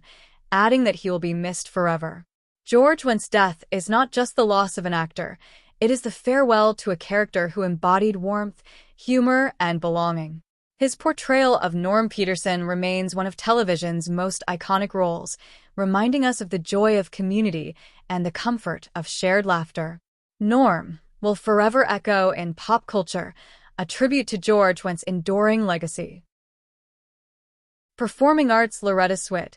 adding that he will be missed forever. George Wendt's death is not just the loss of an actor, it is the farewell to a character who embodied warmth, humor, and belonging. His portrayal of Norm Peterson remains one of television's most iconic roles, reminding us of the joy of community and the comfort of shared laughter. Norm will forever echo in pop culture, a tribute to George Wendt's enduring legacy. Performing arts. Loretta Swit,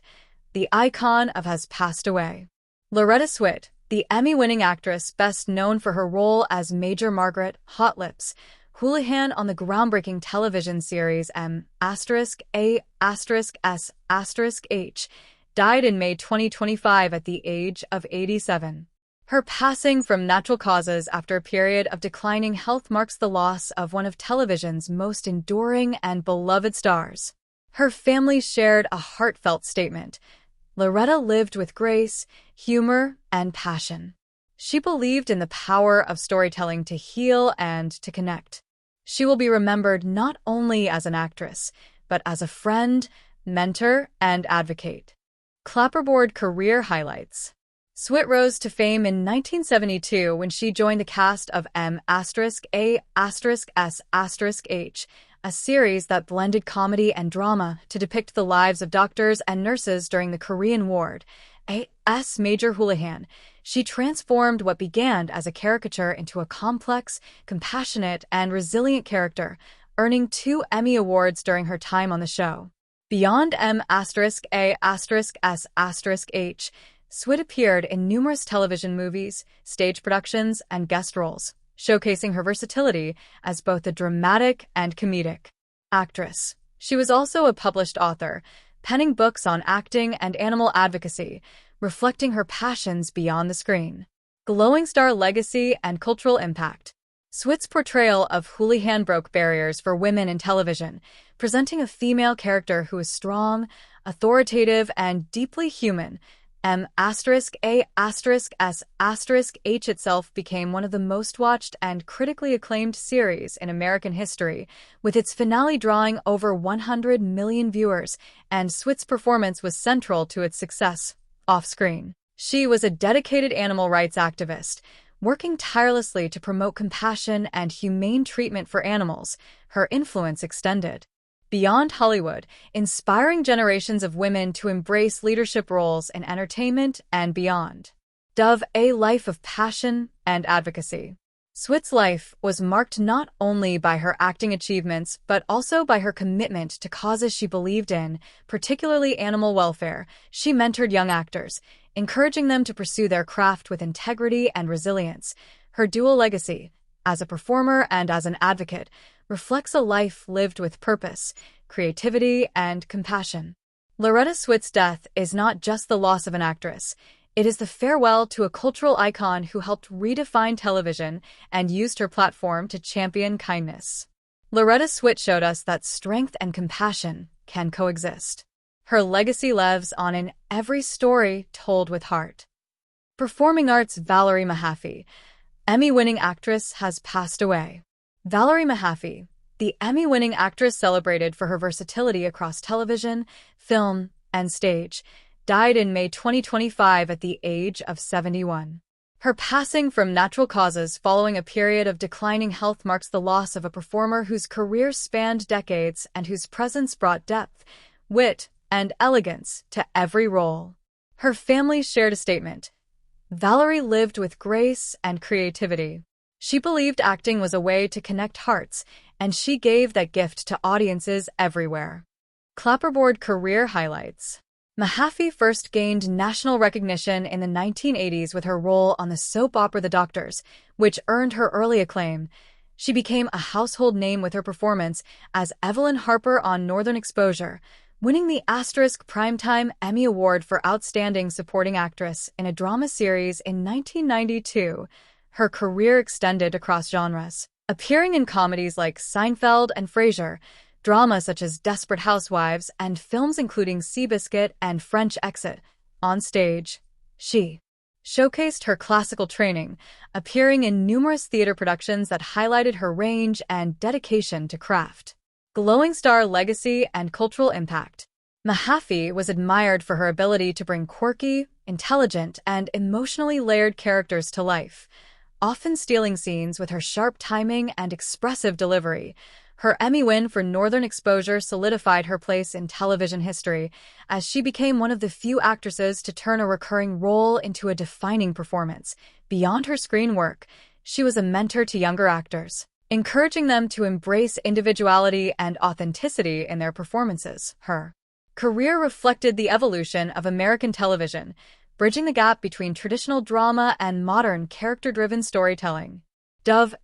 the icon of, has passed away. Loretta Swit, the Emmy-winning actress best known for her role as Major Margaret Hot Lips Houlihan on the groundbreaking television series M*A*S*H, died in May 2025 at the age of 87. Her passing from natural causes after a period of declining health marks the loss of one of television's most enduring and beloved stars. Her family shared a heartfelt statement. Loretta lived with grace, humor, and passion. She believed in the power of storytelling to heal and to connect. She will be remembered not only as an actress, but as a friend, mentor, and advocate. Clapperboard career highlights. Swit rose to fame in 1972 when she joined the cast of M*A*S*H, a series that blended comedy and drama to depict the lives of doctors and nurses during the Korean War. As Major Houlihan, she transformed what began as a caricature into a complex, compassionate, and resilient character, earning 2 Emmy Awards during her time on the show. Beyond M*A*S*H, Swit appeared in numerous television movies, stage productions, and guest roles, showcasing her versatility as both a dramatic and comedic actress. She was also a published author, penning books on acting and animal advocacy, reflecting her passions beyond the screen. Glowing star legacy and cultural impact. Swit's portrayal of Houlihan broke barriers for women in television, presenting a female character who is strong, authoritative, and deeply human. M*A*S*H itself became one of the most watched and critically acclaimed series in American history, with its finale drawing over 100 million viewers, and Swit's performance was central to its success off-screen. She was a dedicated animal rights activist, working tirelessly to promote compassion and humane treatment for animals. Her influence extended beyond Hollywood, inspiring generations of women to embrace leadership roles in entertainment and beyond. A life of passion and advocacy. Swit's life was marked not only by her acting achievements, but also by her commitment to causes she believed in, particularly animal welfare. She mentored young actors, encouraging them to pursue their craft with integrity and resilience. Her dual legacy, as a performer and as an advocate, reflects a life lived with purpose, creativity, and compassion. Loretta Swit's death is not just the loss of an actress. It is the farewell to a cultural icon who helped redefine television and used her platform to champion kindness. Loretta Swit showed us that strength and compassion can coexist. Her legacy lives on in every story told with heart. Performing arts. Valerie Mahaffey, Emmy-winning actress, has passed away. Valerie Mahaffey, the Emmy-winning actress celebrated for her versatility across television, film, and stage, died in May 2025 at the age of 71. Her passing from natural causes following a period of declining health marks the loss of a performer whose career spanned decades and whose presence brought depth, wit, and elegance to every role. Her family shared a statement. Valerie lived with grace and creativity. She believed acting was a way to connect hearts, and she gave that gift to audiences everywhere. Clapperboard career highlights. Mahaffey first gained national recognition in the 1980s with her role on the soap opera The Doctors, which earned her early acclaim. She became a household name with her performance as Evelyn Harper on Northern Exposure, winning the * Primetime Emmy Award for Outstanding Supporting Actress in a Drama Series in 1992. Her career extended across genres, appearing in comedies like Seinfeld and Frasier, drama such as Desperate Housewives, and films including Seabiscuit and French Exit. On stage, she showcased her classical training, appearing in numerous theater productions that highlighted her range and dedication to craft. Glowing star legacy and cultural impact. Mahaffey was admired for her ability to bring quirky, intelligent, and emotionally layered characters to life, often stealing scenes with her sharp timing and expressive delivery. Her Emmy win for Northern Exposure solidified her place in television history, as she became one of the few actresses to turn a recurring role into a defining performance. Beyond her screen work, she was a mentor to younger actors, encouraging them to embrace individuality and authenticity in their performances. Her career reflected the evolution of American television, bridging the gap between traditional drama and modern character-driven storytelling.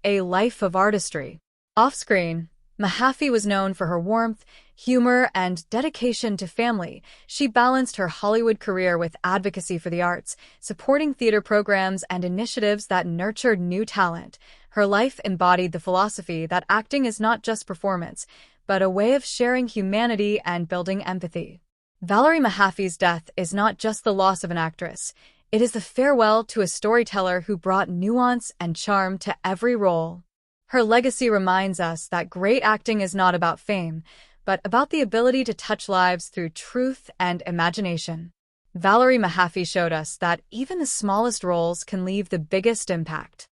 A life of artistry. Off-screen, Mahaffey was known for her warmth, humor, and dedication to family. She balanced her Hollywood career with advocacy for the arts, supporting theater programs and initiatives that nurtured new talent. Her life embodied the philosophy that acting is not just performance, but a way of sharing humanity and building empathy. Valerie Mahaffey's death is not just the loss of an actress. It is the farewell to a storyteller who brought nuance and charm to every role. Her legacy reminds us that great acting is not about fame, but about the ability to touch lives through truth and imagination. Valerie Mahaffey showed us that even the smallest roles can leave the biggest impact.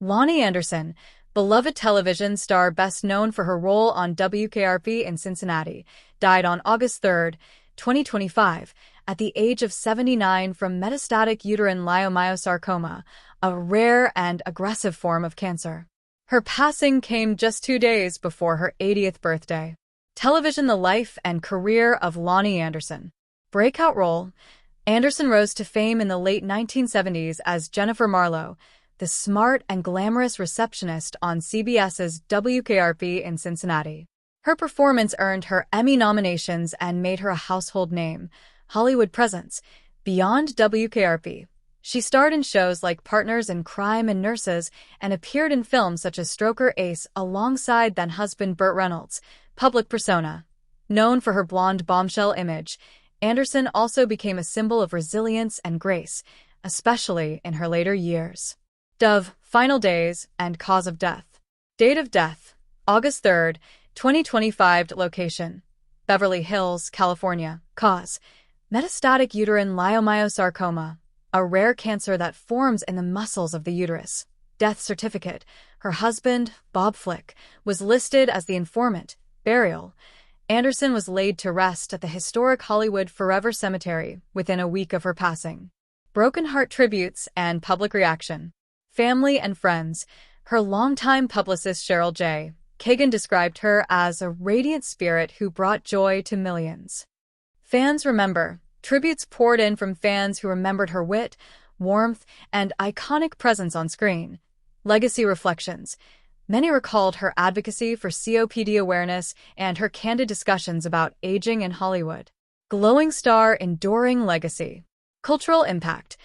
Lonnie Anderson, beloved television star best known for her role on WKRP in Cincinnati, died on August 3, 2025, at the age of 79 from metastatic uterine leiomyosarcoma, a rare and aggressive form of cancer. Her passing came just 2 days before her 80th birthday. Television: The life and career of Lonnie Anderson. Breakout role: Anderson rose to fame in the late 1970s as Jennifer Marlowe, the smart and glamorous receptionist on CBS's WKRP in Cincinnati. Her performance earned her Emmy nominations and made her a household name. Hollywood presence: beyond WKRP. She starred in shows like Partners in Crime and Nurses and appeared in films such as Stroker Ace alongside then-husband Burt Reynolds. Public persona: known for her blonde bombshell image, Anderson also became a symbol of resilience and grace, especially in her later years. Dove, final days, and cause of death. Date of death: August 3, 2025. Location: Beverly Hills, California. Cause: metastatic uterine leiomyosarcoma, a rare cancer that forms in the muscles of the uterus. Death certificate: her husband, Bob Flick, was listed as the informant. Burial: Anderson was laid to rest at the historic Hollywood Forever Cemetery within a week of her passing. Broken heart tributes and public reaction. Family and friends. Her longtime publicist Cheryl J. Kagan described her as a radiant spirit who brought joy to millions. Fans remember. Tributes poured in from fans who remembered her wit, warmth, and iconic presence on screen. Legacy reflections. Many recalled her advocacy for COPD awareness and her candid discussions about aging in Hollywood. Glowing star, enduring legacy. Cultural impact.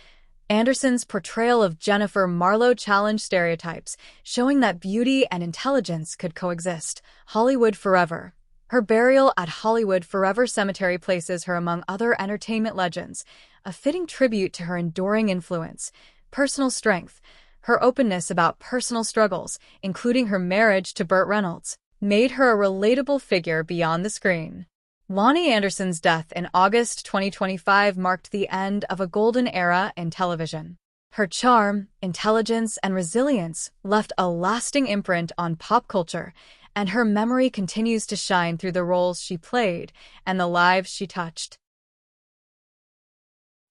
Anderson's portrayal of Jennifer Marlowe challenged stereotypes, showing that beauty and intelligence could coexist. Hollywood forever. Her burial at Hollywood Forever Cemetery places her among other entertainment legends, a fitting tribute to her enduring influence. Personal strength. Her openness about personal struggles, including her marriage to Burt Reynolds, made her a relatable figure beyond the screen. Lonnie Anderson's death in August 2025 marked the end of a golden era in television. Her charm, intelligence, and resilience left a lasting imprint on pop culture, and her memory continues to shine through the roles she played and the lives she touched.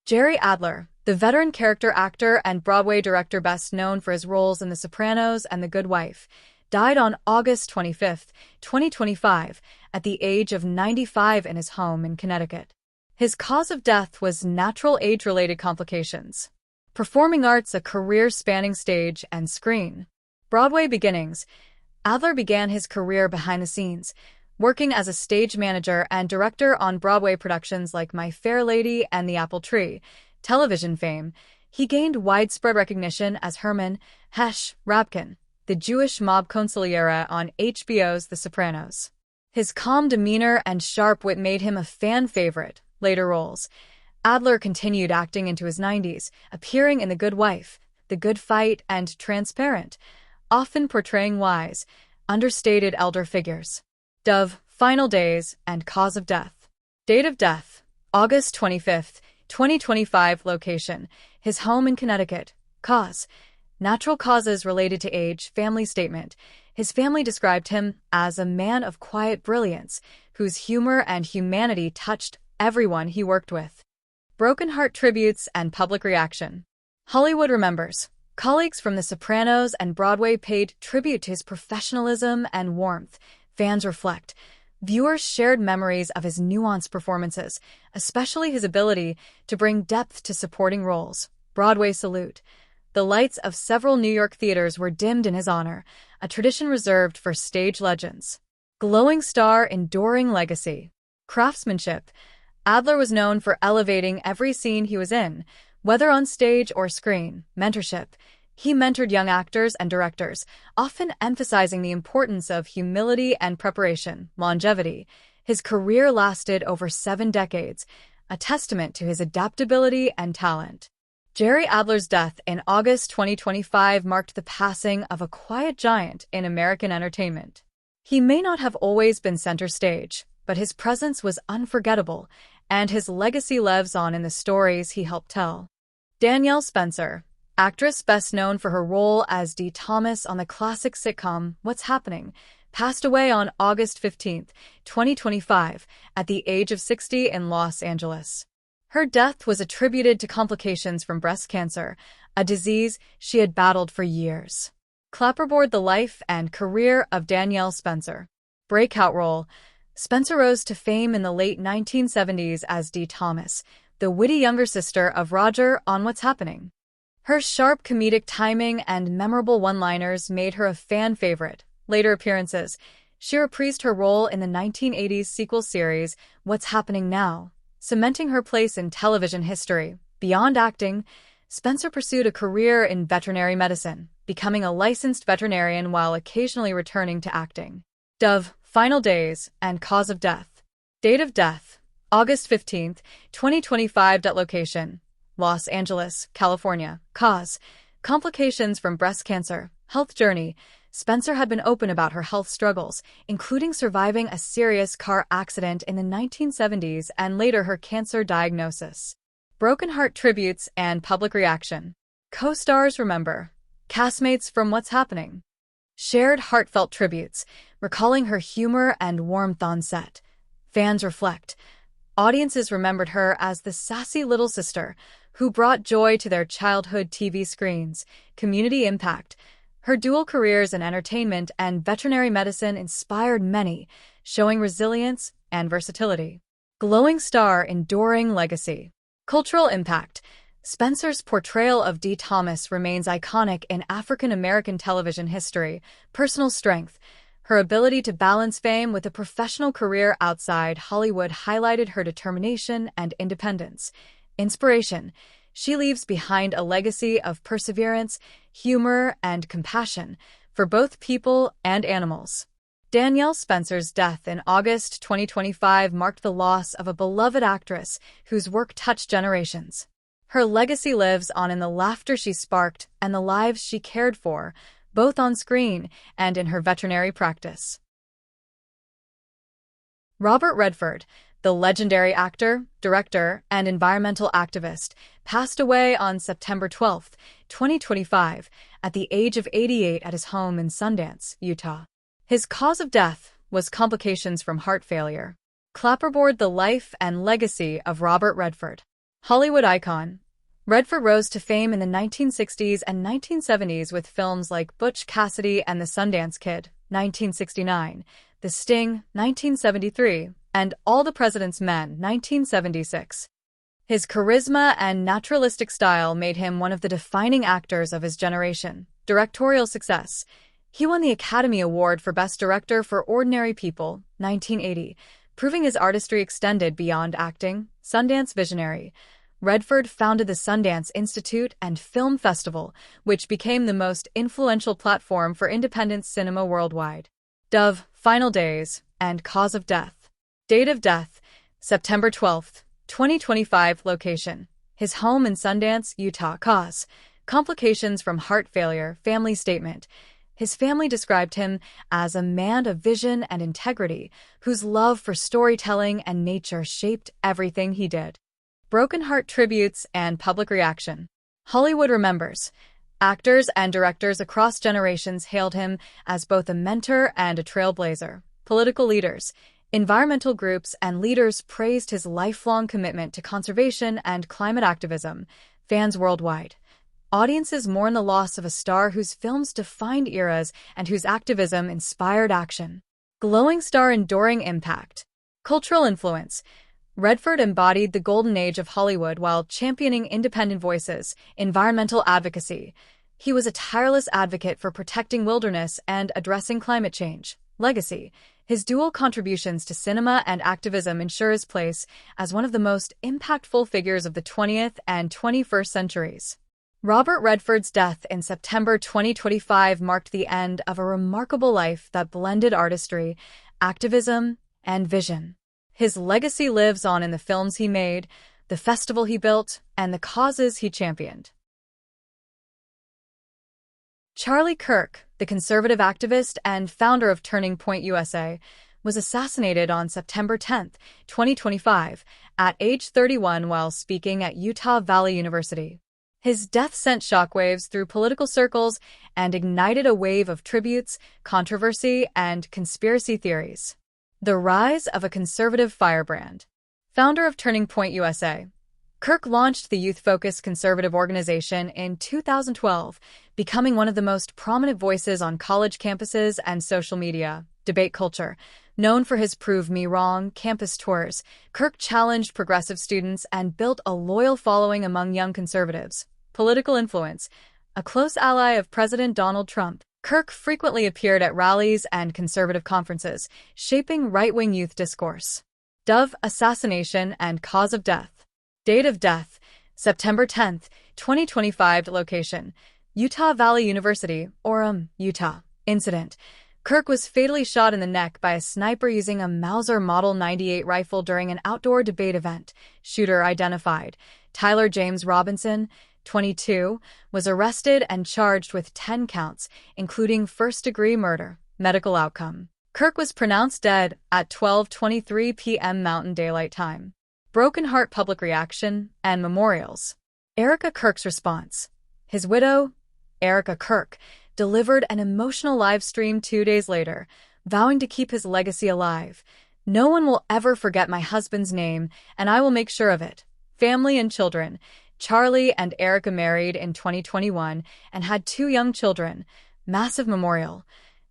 Jerry Adler, the veteran character actor and Broadway director best known for his roles in The Sopranos and The Good Wife, died on August 25, 2025, at the age of 95 in his home in Connecticut. His cause of death was natural age-related complications. Performing arts: a career spanning stage and screen. Broadway beginnings. Adler began his career behind the scenes, working as a stage manager and director on Broadway productions like My Fair Lady and The Apple Tree. Television fame. He gained widespread recognition as Herman Hesh Rabkin, the Jewish mob consigliere on HBO's The Sopranos. His calm demeanor and sharp wit made him a fan favorite. Later roles. Adler continued acting into his 90s, appearing in The Good Wife, The Good Fight, and Transparent, often portraying wise, understated elder figures. Dove, final days, and cause of death. Date of death: August 25, 2025. Location: his home in Connecticut. Cause: natural causes related to age. Family statement: his family described him as a man of quiet brilliance, whose humor and humanity touched everyone he worked with. Broken heart tributes and public reaction. Hollywood remembers. Colleagues from The Sopranos and Broadway paid tribute to his professionalism and warmth. Fans reflect. Viewers shared memories of his nuanced performances, especially his ability to bring depth to supporting roles. Broadway salute. The lights of several New York theaters were dimmed in his honor, a tradition reserved for stage legends. Glowing star, enduring legacy. Craftsmanship. Adler was known for elevating every scene he was in, whether on stage or screen. Mentorship. He mentored young actors and directors, often emphasizing the importance of humility and preparation. Longevity. His career lasted over 7 decades, a testament to his adaptability and talent. Jerry Adler's death in August 2025 marked the passing of a quiet giant in American entertainment. He may not have always been center stage, but his presence was unforgettable, and his legacy lives on in the stories he helped tell. Danielle Spencer, Actress best known for her role as Dee Thomas on the classic sitcom What's Happening, passed away on August 15, 2025, at the age of 60 in Los Angeles. Her death was attributed to complications from breast cancer, a disease she had battled for years. Clapperboard the life and career of Danielle Spencer. Breakout role. Spencer rose to fame in the late 1970s as Dee Thomas, the witty younger sister of Roger on What's Happening. Her sharp comedic timing and memorable one-liners made her a fan favorite. Later appearances. She reprised her role in the 1980s sequel series What's Happening Now, cementing her place in television history. Beyond acting, Spencer pursued a career in veterinary medicine, becoming a licensed veterinarian while occasionally returning to acting. Dove, final days, and cause of death. Date of death, August 15, 2025. Location, Los Angeles, California. Cause, complications from breast cancer. Health journey. Spencer had been open about her health struggles, including surviving a serious car accident in the 1970s and later her cancer diagnosis. Broken heart tributes and public reaction. Co-stars remember. Castmates from What's Happening. Shared heartfelt tributes, recalling her humor and warmth on set. Fans reflect. Audiences remembered her as the sassy little sister who brought joy to their childhood TV screens. Community impact. Her dual careers in entertainment and veterinary medicine inspired many, showing resilience and versatility. Glowing star, enduring legacy. Cultural impact. Spencer's portrayal of Dee Thomas remains iconic in African-American television history. Personal strength. Her ability to balance fame with a professional career outside Hollywood highlighted her determination and independence. Inspiration. She leaves behind a legacy of perseverance, humor, and compassion for both people and animals. Danielle Spencer's death in August 2025 marked the loss of a beloved actress whose work touched generations. Her legacy lives on in the laughter she sparked and the lives she cared for, both on screen and in her veterinary practice. Robert Redford, the legendary actor, director, and environmental activist, passed away on September 12, 2025, at the age of 88 at his home in Sundance, Utah. His cause of death was complications from heart failure. Clapperboard the life and legacy of Robert Redford. Hollywood icon. Redford rose to fame in the 1960s and 1970s with films like Butch Cassidy and the Sundance Kid, 1969, The Sting, 1973, and All the President's Men, 1976. His charisma and naturalistic style made him one of the defining actors of his generation. Directorial success. He won the Academy Award for Best Director for Ordinary People, 1980, proving his artistry extended beyond acting. Sundance visionary. Redford founded the Sundance Institute and Film Festival, which became the most influential platform for independent cinema worldwide. Dove, final days, and cause of death. Date of death, September 12, 2025. Location, his home in Sundance, Utah. Cause, complications from heart failure. Family statement. His family described him as a man of vision and integrity, whose love for storytelling and nature shaped everything he did. Broken heart tributes and public reaction. Hollywood remembers. Actors and directors across generations hailed him as both a mentor and a trailblazer. Political leaders. Environmental groups and leaders praised his lifelong commitment to conservation and climate activism. Fans worldwide. Audiences mourn the loss of a star whose films defined eras and whose activism inspired action. Glowing star, enduring impact. Cultural influence. Redford embodied the golden age of Hollywood while championing independent voices, environmental advocacy. He was a tireless advocate for protecting wilderness and addressing climate change. Legacy. His dual contributions to cinema and activism ensure his place as one of the most impactful figures of the 20th and 21st centuries. Robert Redford's death in September 2025 marked the end of a remarkable life that blended artistry, activism, and vision. His legacy lives on in the films he made, the festival he built, and the causes he championed. Charlie Kirk, the conservative activist and founder of Turning Point USA, was assassinated on September 10, 2025, at age 31 while speaking at Utah Valley University. His death sent shockwaves through political circles and ignited a wave of tributes, controversy, and conspiracy theories. The rise of a conservative firebrand. Founder of Turning Point USA, Kirk launched the youth-focused conservative organization in 2012, becoming one of the most prominent voices on college campuses and social media. Debate culture. Known for his Prove Me Wrong campus tours, Kirk challenged progressive students and built a loyal following among young conservatives. Political influence. A close ally of President Donald Trump, Kirk frequently appeared at rallies and conservative conferences, shaping right-wing youth discourse. Dove assassination and cause of death. Date of death, September 10, 2025. Location, Utah Valley University, Orem, Utah. Incident. Kirk was fatally shot in the neck by a sniper using a Mauser Model 98 rifle during an outdoor debate event. Shooter identified. Tyler James Robinson, 22, was arrested and charged with 10 counts, including first-degree murder. Medical outcome. Kirk was pronounced dead at 12:23 p.m. Mountain Daylight Time. Broken heart public reaction and memorials. Erica Kirk's response. His widow, Erica Kirk, delivered an emotional live stream 2 days later, vowing to keep his legacy alive. "No one will ever forget my husband's name, and I will make sure of it." Family and children. Charlie and Erica married in 2021 and had 2 young children. Massive memorial.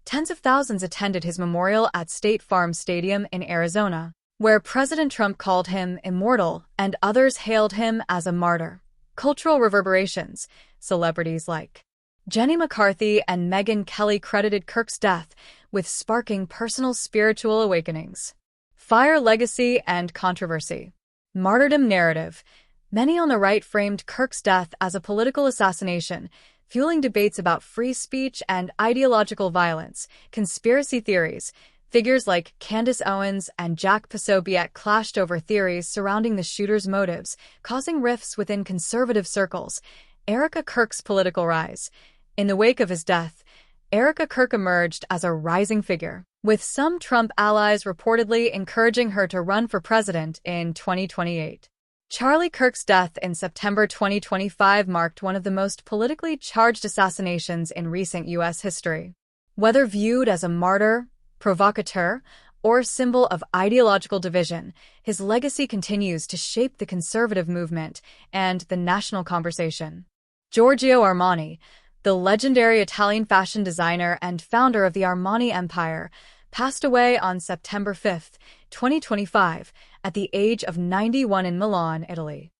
Tens of thousands attended his memorial at State Farm Stadium in Arizona, where President Trump called him immortal and others hailed him as a martyr. Cultural reverberations. Celebrities like Jenny McCarthy and Megyn Kelly credited Kirk's death with sparking personal spiritual awakenings. Fire legacy and controversy. Martyrdom narrative. Many on the right framed Kirk's death as a political assassination, fueling debates about free speech and ideological violence. Conspiracy theories. Figures like Candace Owens and Jack Posobiec clashed over theories surrounding the shooter's motives, causing rifts within conservative circles. Erica Kirk's political rise. In the wake of his death, Erica Kirk emerged as a rising figure, with some Trump allies reportedly encouraging her to run for president in 2028. Charlie Kirk's death in September 2025 marked one of the most politically charged assassinations in recent U.S. history. Whether viewed as a martyr, provocateur, or symbol of ideological division, his legacy continues to shape the conservative movement and the national conversation. Giorgio Armani, the legendary Italian fashion designer and founder of the Armani Empire, passed away on September 5, 2025, at the age of 91 in Milan, Italy.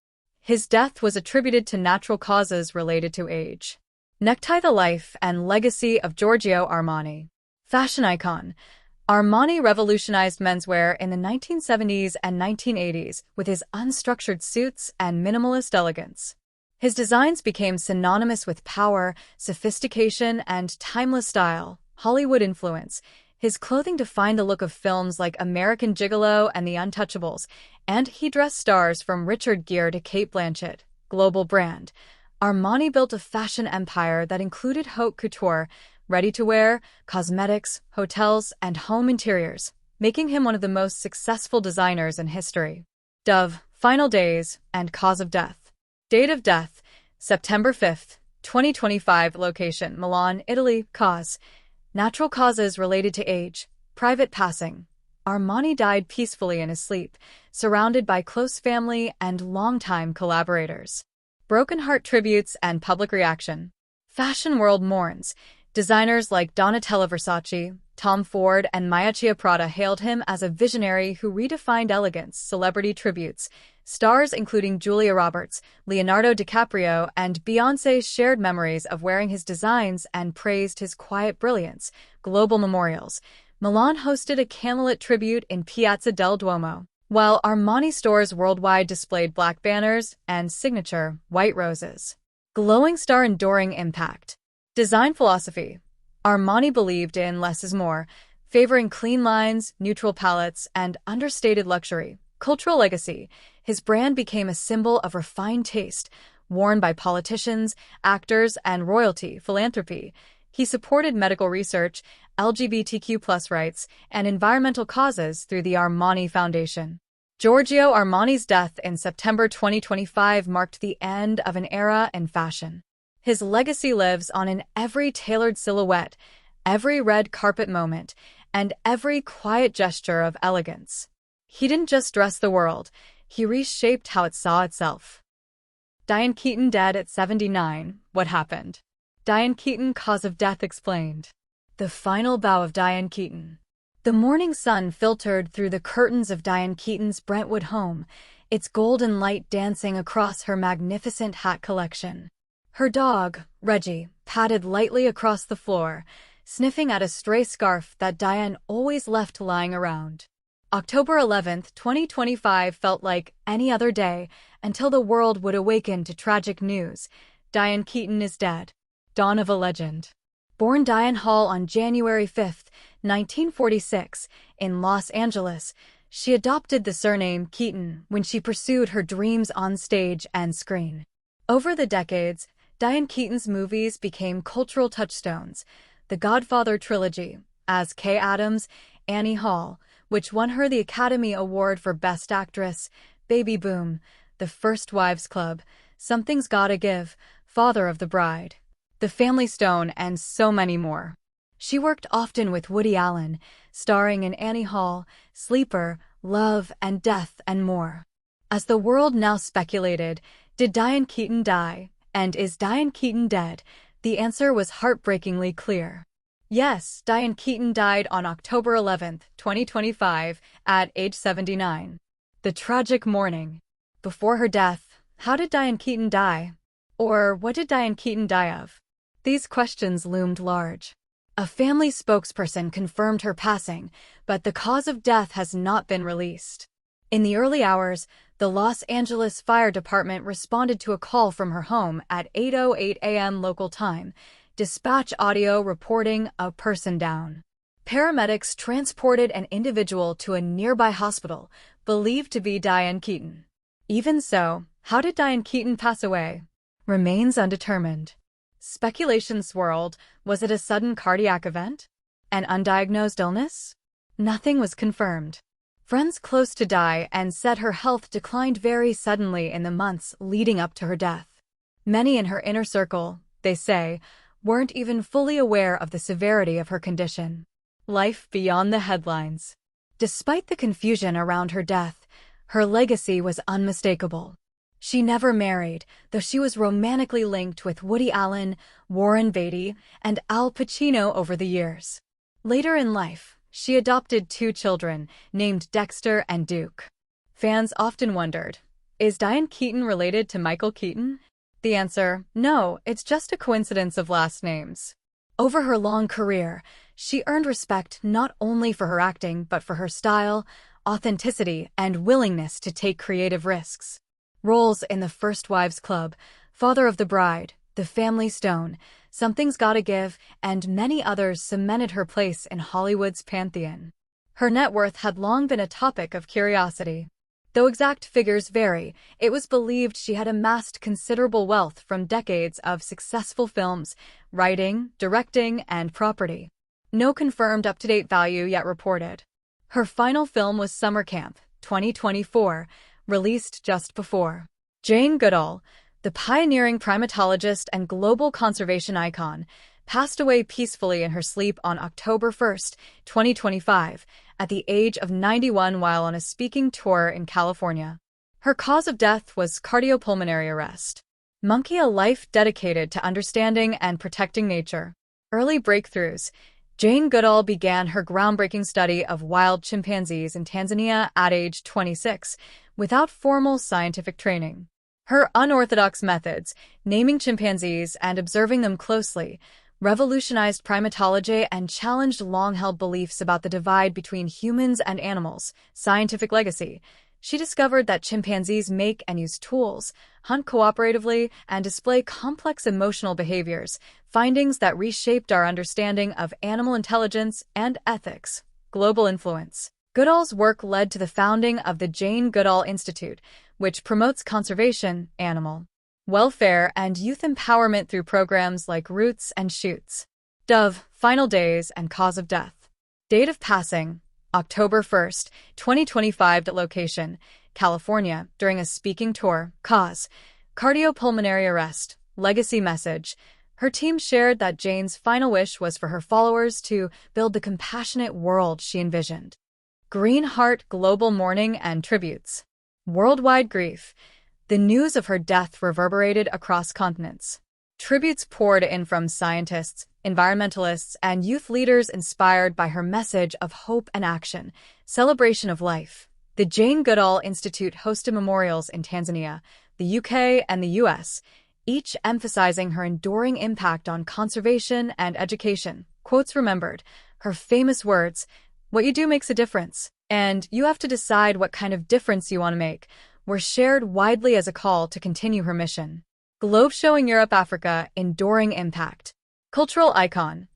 His death was attributed to natural causes related to age. Necktie. The life and legacy of Giorgio Armani. Fashion icon. Armani revolutionized menswear in the 1970s and 1980s with his unstructured suits and minimalist elegance. His designs became synonymous with power, sophistication, and timeless style. Hollywood influence. His clothing defined the look of films like American Gigolo and The Untouchables, and he dressed stars from Richard Gere to Cate Blanchett. Global brand. Armani built a fashion empire that included haute couture, ready-to-wear, cosmetics, hotels, and home interiors, making him one of the most successful designers in history. Dove, final days, and cause of death. Date of death, September 5, 2025. Location, Milan, Italy. Cause. Natural causes related to age. Private passing. Armani died peacefully in his sleep, surrounded by close family and longtime collaborators. Broken heart tributes and public reaction. Fashion world mourns. Designers like Donatella Versace, Tom Ford, and Miuccia Prada hailed him as a visionary who redefined elegance. Celebrity tributes. Stars including Julia Roberts, Leonardo DiCaprio, and Beyoncé shared memories of wearing his designs and praised his quiet brilliance. Global memorials. Milan hosted a candlelit tribute in Piazza del Duomo, while Armani stores worldwide displayed black banners and signature white roses. Glowing star enduring impact. Design philosophy. Armani believed in less is more, favoring clean lines, neutral palettes, and understated luxury. Cultural legacy. His brand became a symbol of refined taste, worn by politicians, actors, and royalty. Philanthropy. He supported medical research, LGBTQ+ rights, and environmental causes through the Armani Foundation. Giorgio Armani's death in September 2025 marked the end of an era in fashion. His legacy lives on in every tailored silhouette, every red carpet moment, and every quiet gesture of elegance. He didn't just dress the world, he reshaped how it saw itself. Diane Keaton dead at 79. What happened? Diane Keaton, cause of death explained. The final bow of Diane Keaton. The morning sun filtered through the curtains of Diane Keaton's Brentwood home, its golden light dancing across her magnificent hat collection. Her dog, Reggie, padded lightly across the floor, sniffing at a stray scarf that Diane always left lying around. October 11, 2025 felt like any other day until the world would awaken to tragic news. Diane Keaton is dead. Dawn of a legend. Born Diane Hall on January 5, 1946, in Los Angeles, she adopted the surname Keaton when she pursued her dreams on stage and screen. Over the decades, Diane Keaton's movies became cultural touchstones. The Godfather trilogy, as Kay Adams, Annie Hall, which won her the Academy Award for Best Actress, Baby Boom, The First Wives Club, Something's Gotta Give, Father of the Bride, The Family Stone, and so many more. She worked often with Woody Allen, starring in Annie Hall, Sleeper, Love and Death, and more. As the world now speculated, did Diane Keaton die, and is Diane Keaton dead? The answer was heartbreakingly clear. Yes, Diane Keaton died on October 11, 2025, at age 79. The tragic morning. Before her death, how did Diane Keaton die? Or what did Diane Keaton die of? These questions loomed large. A family spokesperson confirmed her passing, but the cause of death has not been released. In the early hours, the Los Angeles Fire Department responded to a call from her home at 8:08 a.m. local time. Dispatch audio reporting a person down. Paramedics transported an individual to a nearby hospital, believed to be Diane Keaton. Even so, how did Diane Keaton pass away? Remains undetermined. Speculation swirled. Was it a sudden cardiac event? An undiagnosed illness? Nothing was confirmed. Friends close to Diane said her health declined very suddenly in the months leading up to her death. Many in her inner circle, they say, weren't even fully aware of the severity of her condition. Life beyond the headlines. Despite the confusion around her death, her legacy was unmistakable. She never married, though she was romantically linked with Woody Allen, Warren Beatty, and Al Pacino over the years. Later in life, she adopted 2 children, named Dexter and Duke. Fans often wondered, is Diane Keaton related to Michael Keaton? The answer, no, it's just a coincidence of last names. Over her long career, she earned respect not only for her acting but for her style, authenticity, and willingness to take creative risks. Roles in The First Wives Club, Father of the Bride, The Family Stone, Something's Gotta Give, and many others cemented her place in Hollywood's pantheon. Her net worth had long been a topic of curiosity. Though exact figures vary, it was believed she had amassed considerable wealth from decades of successful films, writing, directing, and property. No confirmed up-to-date value yet reported. Her final film was Summer Camp, 2024, released just before. Jane Goodall, the pioneering primatologist and global conservation icon, passed away peacefully in her sleep on October 1, 2025, at the age of 91 while on a speaking tour in California. Her cause of death was cardiopulmonary arrest. Monkey, a life dedicated to understanding and protecting nature. Early breakthroughs. Jane Goodall began her groundbreaking study of wild chimpanzees in Tanzania at age 26, without formal scientific training. Her unorthodox methods, naming chimpanzees and observing them closely, revolutionized primatology and challenged long-held beliefs about the divide between humans and animals. Scientific legacy. She discovered that chimpanzees make and use tools, hunt cooperatively, and display complex emotional behaviors, findings that reshaped our understanding of animal intelligence and ethics. Global influence. Goodall's work led to the founding of the Jane Goodall Institute, which promotes conservation, animal welfare, and youth empowerment through programs like Roots and Shoots. Dove, final days and cause of death. Date of passing, October 1st, 2025 location, California, during a speaking tour. Cause: cardiopulmonary arrest. Legacy message: her team shared that Jane's final wish was for her followers to build the compassionate world she envisioned. Green Heart Global Mourning and Tributes. Worldwide grief. The news of her death reverberated across continents. Tributes poured in from scientists, environmentalists, and youth leaders inspired by her message of hope and action. Celebration of life. The Jane Goodall Institute hosted memorials in Tanzania, the UK, and the US, each emphasizing her enduring impact on conservation and education. Quotes remembered. Her famous words, "What you do makes a difference," and "You have to decide what kind of difference you want to make," were shared widely as a call to continue her mission. Globe showing Europe-Africa enduring impact. Cultural icon.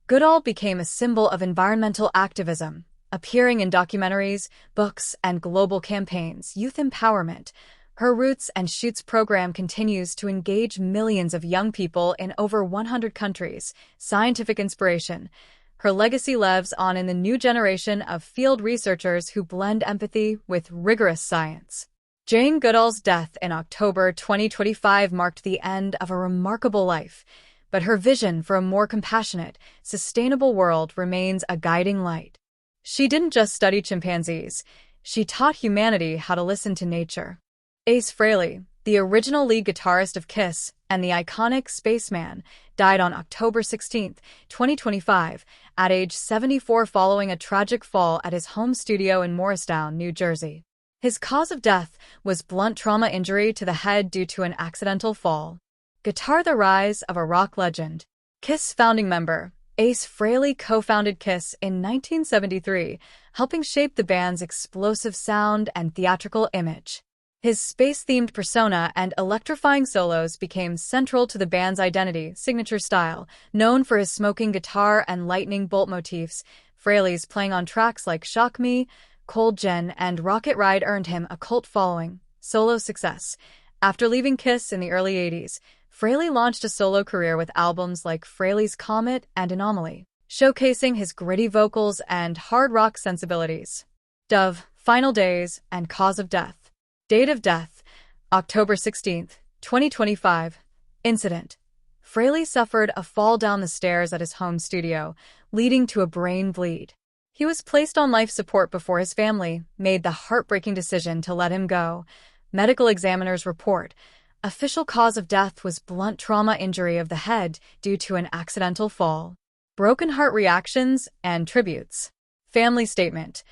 Goodall became a symbol of environmental activism, appearing in documentaries, books, and global campaigns. Youth empowerment. Her Roots and Shoots program continues to engage millions of young people in over 100 countries. Scientific inspiration. Her legacy lives on in the new generation of field researchers who blend empathy with rigorous science. Jane Goodall's death in October 2025 marked the end of a remarkable life, but her vision for a more compassionate, sustainable world remains a guiding light. She didn't just study chimpanzees, she taught humanity how to listen to nature. Ace Frehley, the original lead guitarist of Kiss and the iconic Spaceman, died on October 16, 2025, at age 74 following a tragic fall at his home studio in Morristown, New Jersey. His cause of death was blunt trauma injury to the head due to an accidental fall. Guitar: The Rise of a Rock Legend. Kiss founding member. Ace Frehley co-founded Kiss in 1973, helping shape the band's explosive sound and theatrical image. His space-themed persona and electrifying solos became central to the band's identity, signature style. Known for his smoking guitar and lightning bolt motifs, Frehley's playing on tracks like Shock Me, Cold Gin, and Rocket Ride earned him a cult following. Solo success. After leaving Kiss in the early 80s, Frehley launched a solo career with albums like Frehley's Comet and Anomaly, showcasing his gritty vocals and hard rock sensibilities. Dove, Final Days, and Cause of Death. Date of death: October 16, 2025. Incident: Frehley suffered a fall down the stairs at his home studio, leading to a brain bleed. He was placed on life support before his family made the heartbreaking decision to let him go. Medical examiners report. Official cause of death was blunt trauma injury of the head due to an accidental fall. Broken heart reactions and tributes. Family statement.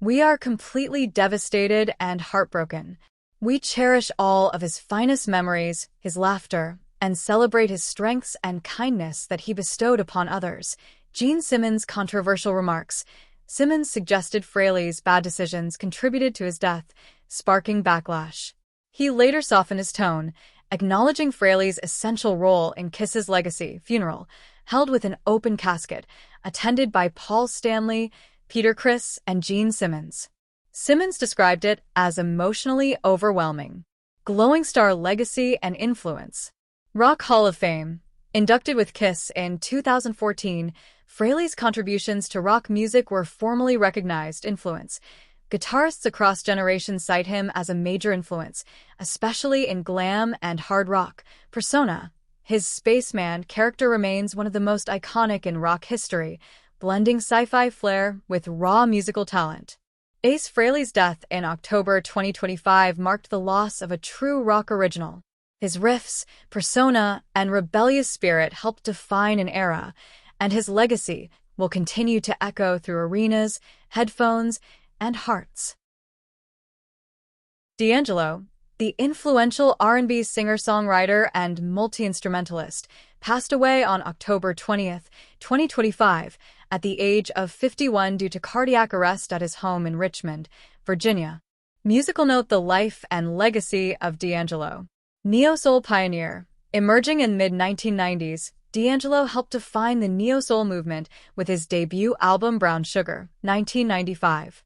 We are completely devastated and heartbroken. We cherish all of his finest memories, his laughter, and celebrate his strengths and kindness that he bestowed upon others. Gene Simmons' controversial remarks. Simmons suggested Frehley's bad decisions contributed to his death, sparking backlash. He later softened his tone, acknowledging Frehley's essential role in Kiss's legacy. Funeral, held with an open casket, attended by Paul Stanley, Peter Criss, and Gene Simmons. Simmons described it as emotionally overwhelming. Glowing star legacy and influence. Rock Hall of Fame. Inducted with Kiss in 2014, Frehley's contributions to rock music were formally recognized. Influence. Guitarists across generations cite him as a major influence, especially in glam and hard rock. Persona. His spaceman character remains one of the most iconic in rock history, blending sci-fi flair with raw musical talent. Ace Frehley's death in October 2025 marked the loss of a true rock original. His riffs, persona, and rebellious spirit helped define an era, and his legacy will continue to echo through arenas, headphones, and hearts. D'Angelo, the influential R&B singer-songwriter and multi-instrumentalist, passed away on October 20th, 2025, at the age of 51 due to cardiac arrest at his home in Richmond, Virginia. Musical note: the life and legacy of D'Angelo. Neo-soul pioneer. Emerging in mid-1990s, D'Angelo helped define the neo-soul movement with his debut album Brown Sugar, 1995.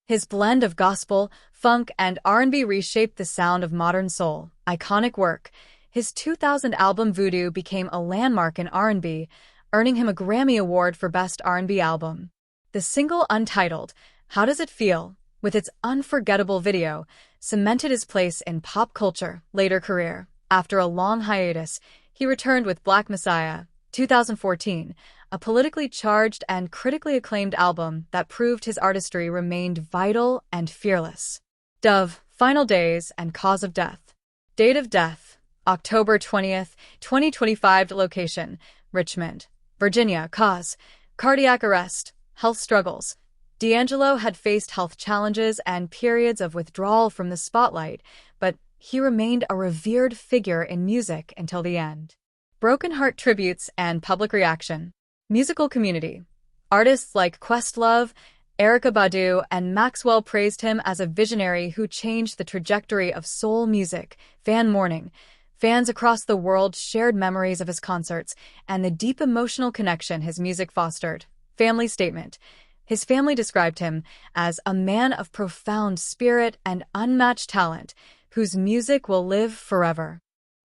His blend of gospel, funk, and R&B reshaped the sound of modern soul. Iconic work. His 2000 album Voodoo became a landmark in R&B, earning him a Grammy Award for Best R&B Album. The single Untitled, How Does It Feel, with its unforgettable video, cemented his place in pop culture later career. After a long hiatus, he returned with Black Messiah, 2014, a politically charged and critically acclaimed album that proved his artistry remained vital and fearless. Dove, Final Days and Cause of Death. Date of death, October 20th, 2025. Location, Richmond, Virginia. Cause, cardiac arrest, health struggles. D'Angelo had faced health challenges and periods of withdrawal from the spotlight, but he remained a revered figure in music until the end. Broken Heart tributes and public reaction. Musical community. Artists like Questlove, Erykah Badu, and Maxwell praised him as a visionary who changed the trajectory of soul music. Fan mourning. Fans across the world shared memories of his concerts and the deep emotional connection his music fostered. Family statement. His family described him as a man of profound spirit and unmatched talent, whose music will live forever.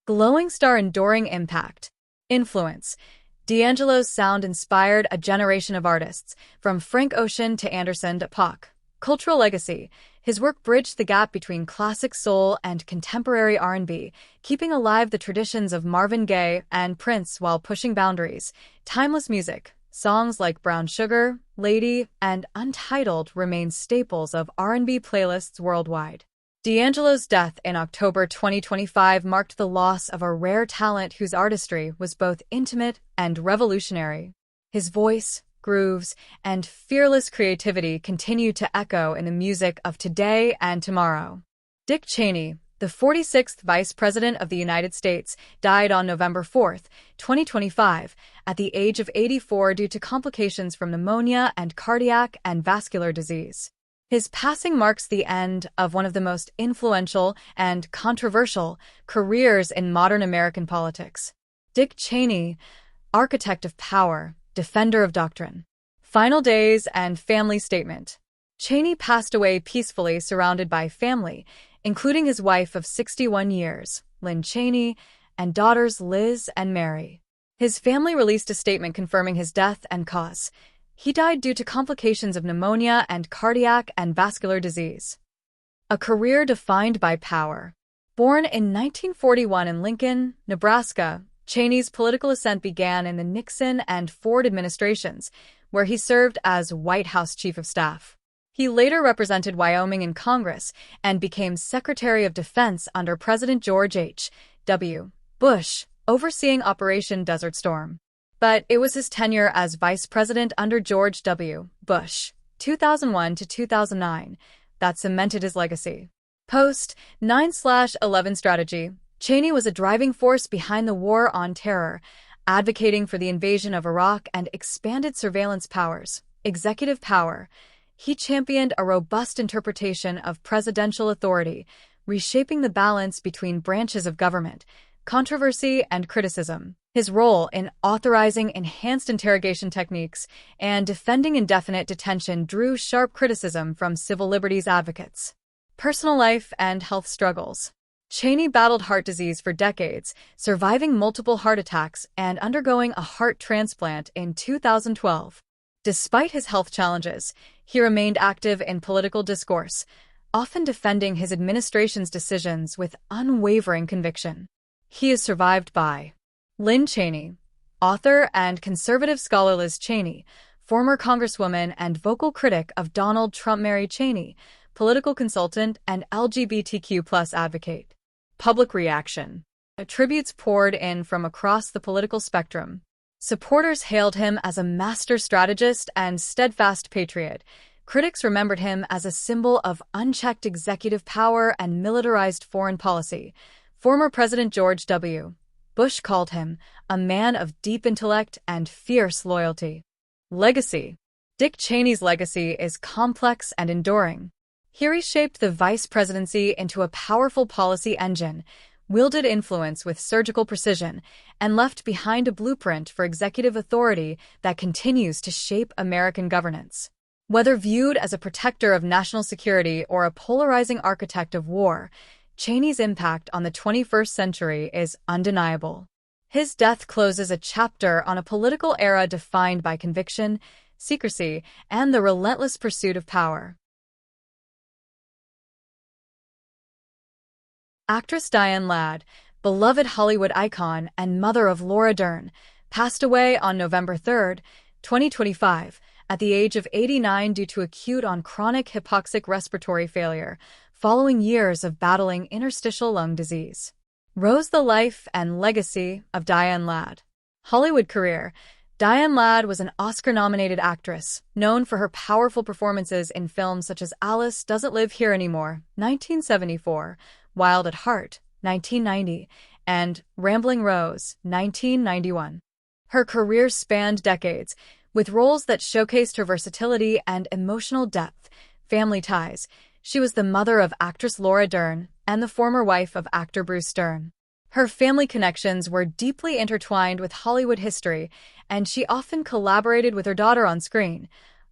Glowing star enduring impact. Influence. D'Angelo's sound inspired a generation of artists, from Frank Ocean to Anderson to Pac. Cultural legacy. His work bridged the gap between classic soul and contemporary R&B, keeping alive the traditions of Marvin Gaye and Prince while pushing boundaries. Timeless music. Songs like Brown Sugar, Lady, and Untitled remain staples of R&B playlists worldwide. D'Angelo's death in October 2025 marked the loss of a rare talent whose artistry was both intimate and revolutionary. His voice, grooves, and fearless creativity continue to echo in the music of today and tomorrow. Dick Cheney, the 46th Vice President of the United States, died on November 4, 2025, at the age of 84 due to complications from pneumonia and cardiac and vascular disease. His passing marks the end of one of the most influential and controversial careers in modern American politics. Dick Cheney, architect of power, defender of doctrine. Final days and family statement. Cheney passed away peacefully surrounded by family, including his wife of 61 years, Lynn Cheney, and daughters Liz and Mary. His family released a statement confirming his death and cause. He died due to complications of pneumonia and cardiac and vascular disease. A career defined by power. Born in 1941 in Lincoln, Nebraska, Cheney's political ascent began in the Nixon and Ford administrations, where he served as White House Chief of Staff. He later represented Wyoming in Congress and became Secretary of Defense under President George H.W. Bush, overseeing Operation Desert Storm. But it was his tenure as Vice President under George W. Bush, 2001 to 2009, that cemented his legacy. Post 9/11 strategy. Cheney was a driving force behind the War on Terror, advocating for the invasion of Iraq and expanded surveillance powers. Executive power. He championed a robust interpretation of presidential authority, reshaping the balance between branches of government, controversy and criticism. His role in authorizing enhanced interrogation techniques and defending indefinite detention drew sharp criticism from civil liberties advocates. Personal life and health struggles. Cheney battled heart disease for decades, surviving multiple heart attacks and undergoing a heart transplant in 2012. Despite his health challenges, he remained active in political discourse, often defending his administration's decisions with unwavering conviction. He is survived by Lynn Cheney, author and conservative scholar Liz Cheney, former congresswoman and vocal critic of Donald Trump. Mary Cheney, political consultant and LGBTQ+ advocate. Public reaction. Tributes poured in from across the political spectrum. Supporters hailed him as a master strategist and steadfast patriot. Critics remembered him as a symbol of unchecked executive power and militarized foreign policy. Former President George W. Bush called him a man of deep intellect and fierce loyalty. Legacy. Dick Cheney's legacy is complex and enduring. He reshaped the vice presidency into a powerful policy engine, wielded influence with surgical precision, and left behind a blueprint for executive authority that continues to shape American governance. Whether viewed as a protector of national security or a polarizing architect of war, Cheney's impact on the 21st century is undeniable. His death closes a chapter on a political era defined by conviction, secrecy, and the relentless pursuit of power. Actress Diane Ladd, beloved Hollywood icon and mother of Laura Dern, passed away on November 3, 2025, at the age of 89 due to acute on chronic hypoxic respiratory failure, following years of battling interstitial lung disease. Rose the life and legacy of Diane Ladd. Hollywood career. Diane Ladd was an Oscar-nominated actress, known for her powerful performances in films such as Alice Doesn't Live Here Anymore, 1974, Wild at Heart, 1990, and Rambling Rose, 1991. Her career spanned decades, with roles that showcased her versatility and emotional depth. Family ties. She was the mother of actress Laura Dern and the former wife of actor Bruce Dern. Her family connections were deeply intertwined with Hollywood history, and she often collaborated with her daughter on screen.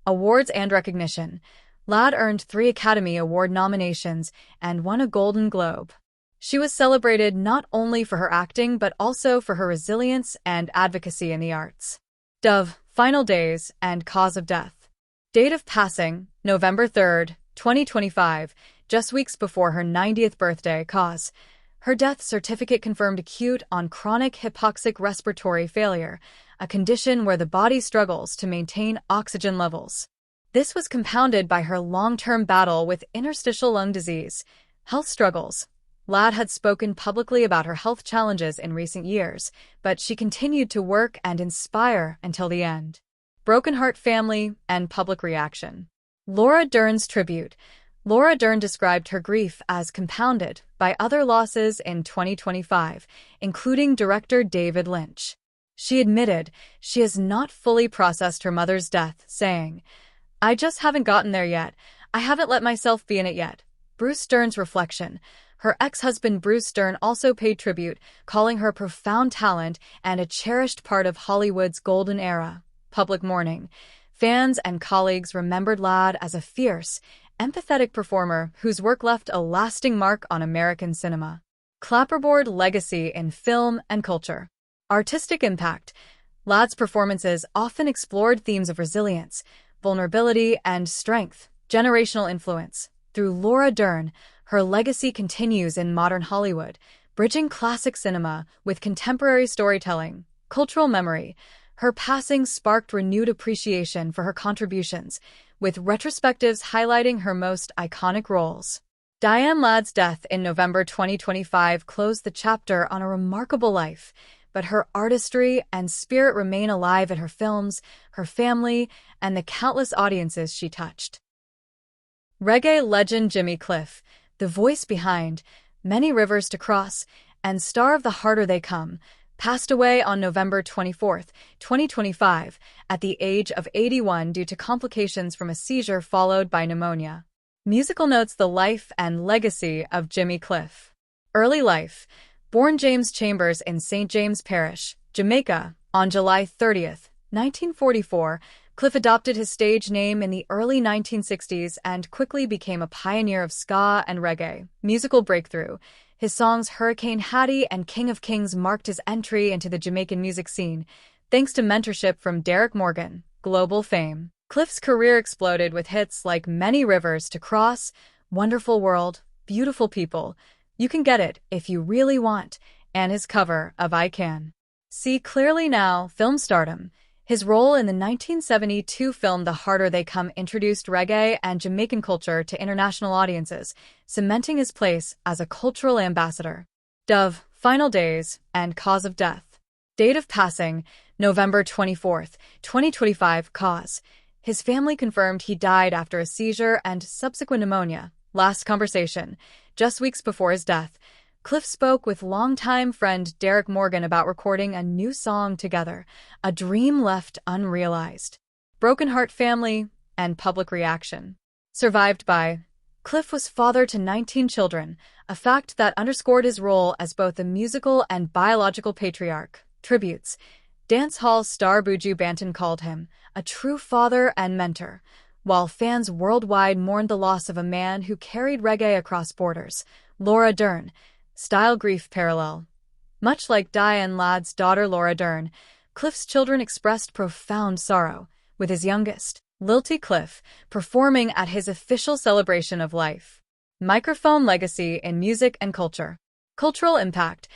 Awards and recognition. Ladd earned 3 Academy Award nominations and won a Golden Globe. She was celebrated not only for her acting but also for her resilience and advocacy in the arts. Dove, final days, and cause of death. Date of passing, November 3, 2025, just weeks before her 90th birthday. Cause. Her death certificate confirmed acute on chronic hypoxic respiratory failure, a condition where the body struggles to maintain oxygen levels. This was compounded by her long-term battle with interstitial lung disease. Health struggles. Ladd had spoken publicly about her health challenges in recent years, but she continued to work and inspire until the end. Broken heart family and public reaction. Laura Dern's tribute. Laura Dern described her grief as compounded by other losses in 2025, including director David Lynch. She admitted she has not fully processed her mother's death, saying, "I just haven't gotten there yet. I haven't let myself be in it yet." Bruce Dern's reflection. Her ex-husband Bruce Dern also paid tribute, calling her a profound talent and a cherished part of Hollywood's golden era. Public mourning. Fans and colleagues remembered Ladd as a fierce, empathetic performer whose work left a lasting mark on American cinema. Clapperboard legacy in film and culture. Artistic impact. Ladd's performances often explored themes of resilience, vulnerability, and strength. Generational influence. Through Laura Dern, her legacy continues in modern Hollywood, bridging classic cinema with contemporary storytelling. Cultural memory. Her passing sparked renewed appreciation for her contributions, with retrospectives highlighting her most iconic roles. Diane Ladd's death in November 2025 closed the chapter on a remarkable life, but her artistry and spirit remain alive in her films, her family, and the countless audiences she touched. Reggae legend Jimmy Cliff, the voice behind Many Rivers to Cross and star of The Harder They Come, passed away on November 24, 2025, at the age of 81 due to complications from a seizure followed by pneumonia. Musical notes. The life and legacy of Jimmy Cliff. Early life. Born James Chambers in St. James Parish, Jamaica, on July 30, 1944, Cliff adopted his stage name in the early 1960s and quickly became a pioneer of ska and reggae. Musical breakthrough. His songs Hurricane Hattie and King of Kings marked his entry into the Jamaican music scene, thanks to mentorship from Derek Morgan. Global fame. Cliff's career exploded with hits like Many Rivers to Cross, Wonderful World, Beautiful People, You Can Get It If You Really Want, and his cover of I Can See Clearly Now. Film stardom. His role in the 1972 film The Harder They Come introduced reggae and Jamaican culture to international audiences, cementing his place as a cultural ambassador. Dove, final days, and cause of death. Date of passing, November 24, 2025. Cause. His family confirmed he died after a seizure and subsequent pneumonia. Last conversation. Just weeks before his death, Cliff spoke with longtime friend Derek Morgan about recording a new song together, a dream left unrealized. Broken heart family and public reaction. Survived by. Cliff was father to 19 children, a fact that underscored his role as both a musical and biological patriarch. Tributes. Dancehall star Buju Banton called him a true father and mentor, while fans worldwide mourned the loss of a man who carried reggae across borders. Laura Dern. Style grief parallel. Much like Diane Ladd's daughter Laura Dern, Cliff's children expressed profound sorrow, with his youngest, Lilty Cliff, performing at his official celebration of life. Microphone legacy in music and culture. Cultural impact.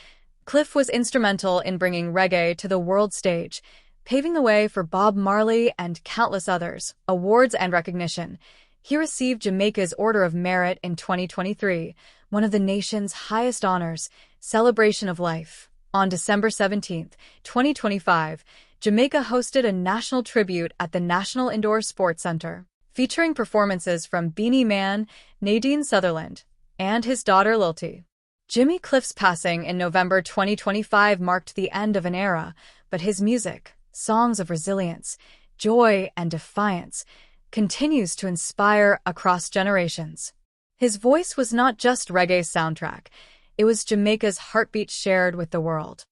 Cliff was instrumental in bringing reggae to the world stage, paving the way for Bob Marley and countless others. Awards and recognition. He received Jamaica's Order of Merit in 2023, one of the nation's highest honors, Celebration of Life. On December 17, 2025, Jamaica hosted a national tribute at the National Indoor Sports Center, featuring performances from Beenie Man, Nadine Sutherland, and his daughter Lilty. Jimmy Cliff's passing in November 2025 marked the end of an era, but his music, songs of resilience, joy, and defiance, continues to inspire across generations. His voice was not just reggae's soundtrack, it was Jamaica's heartbeat shared with the world.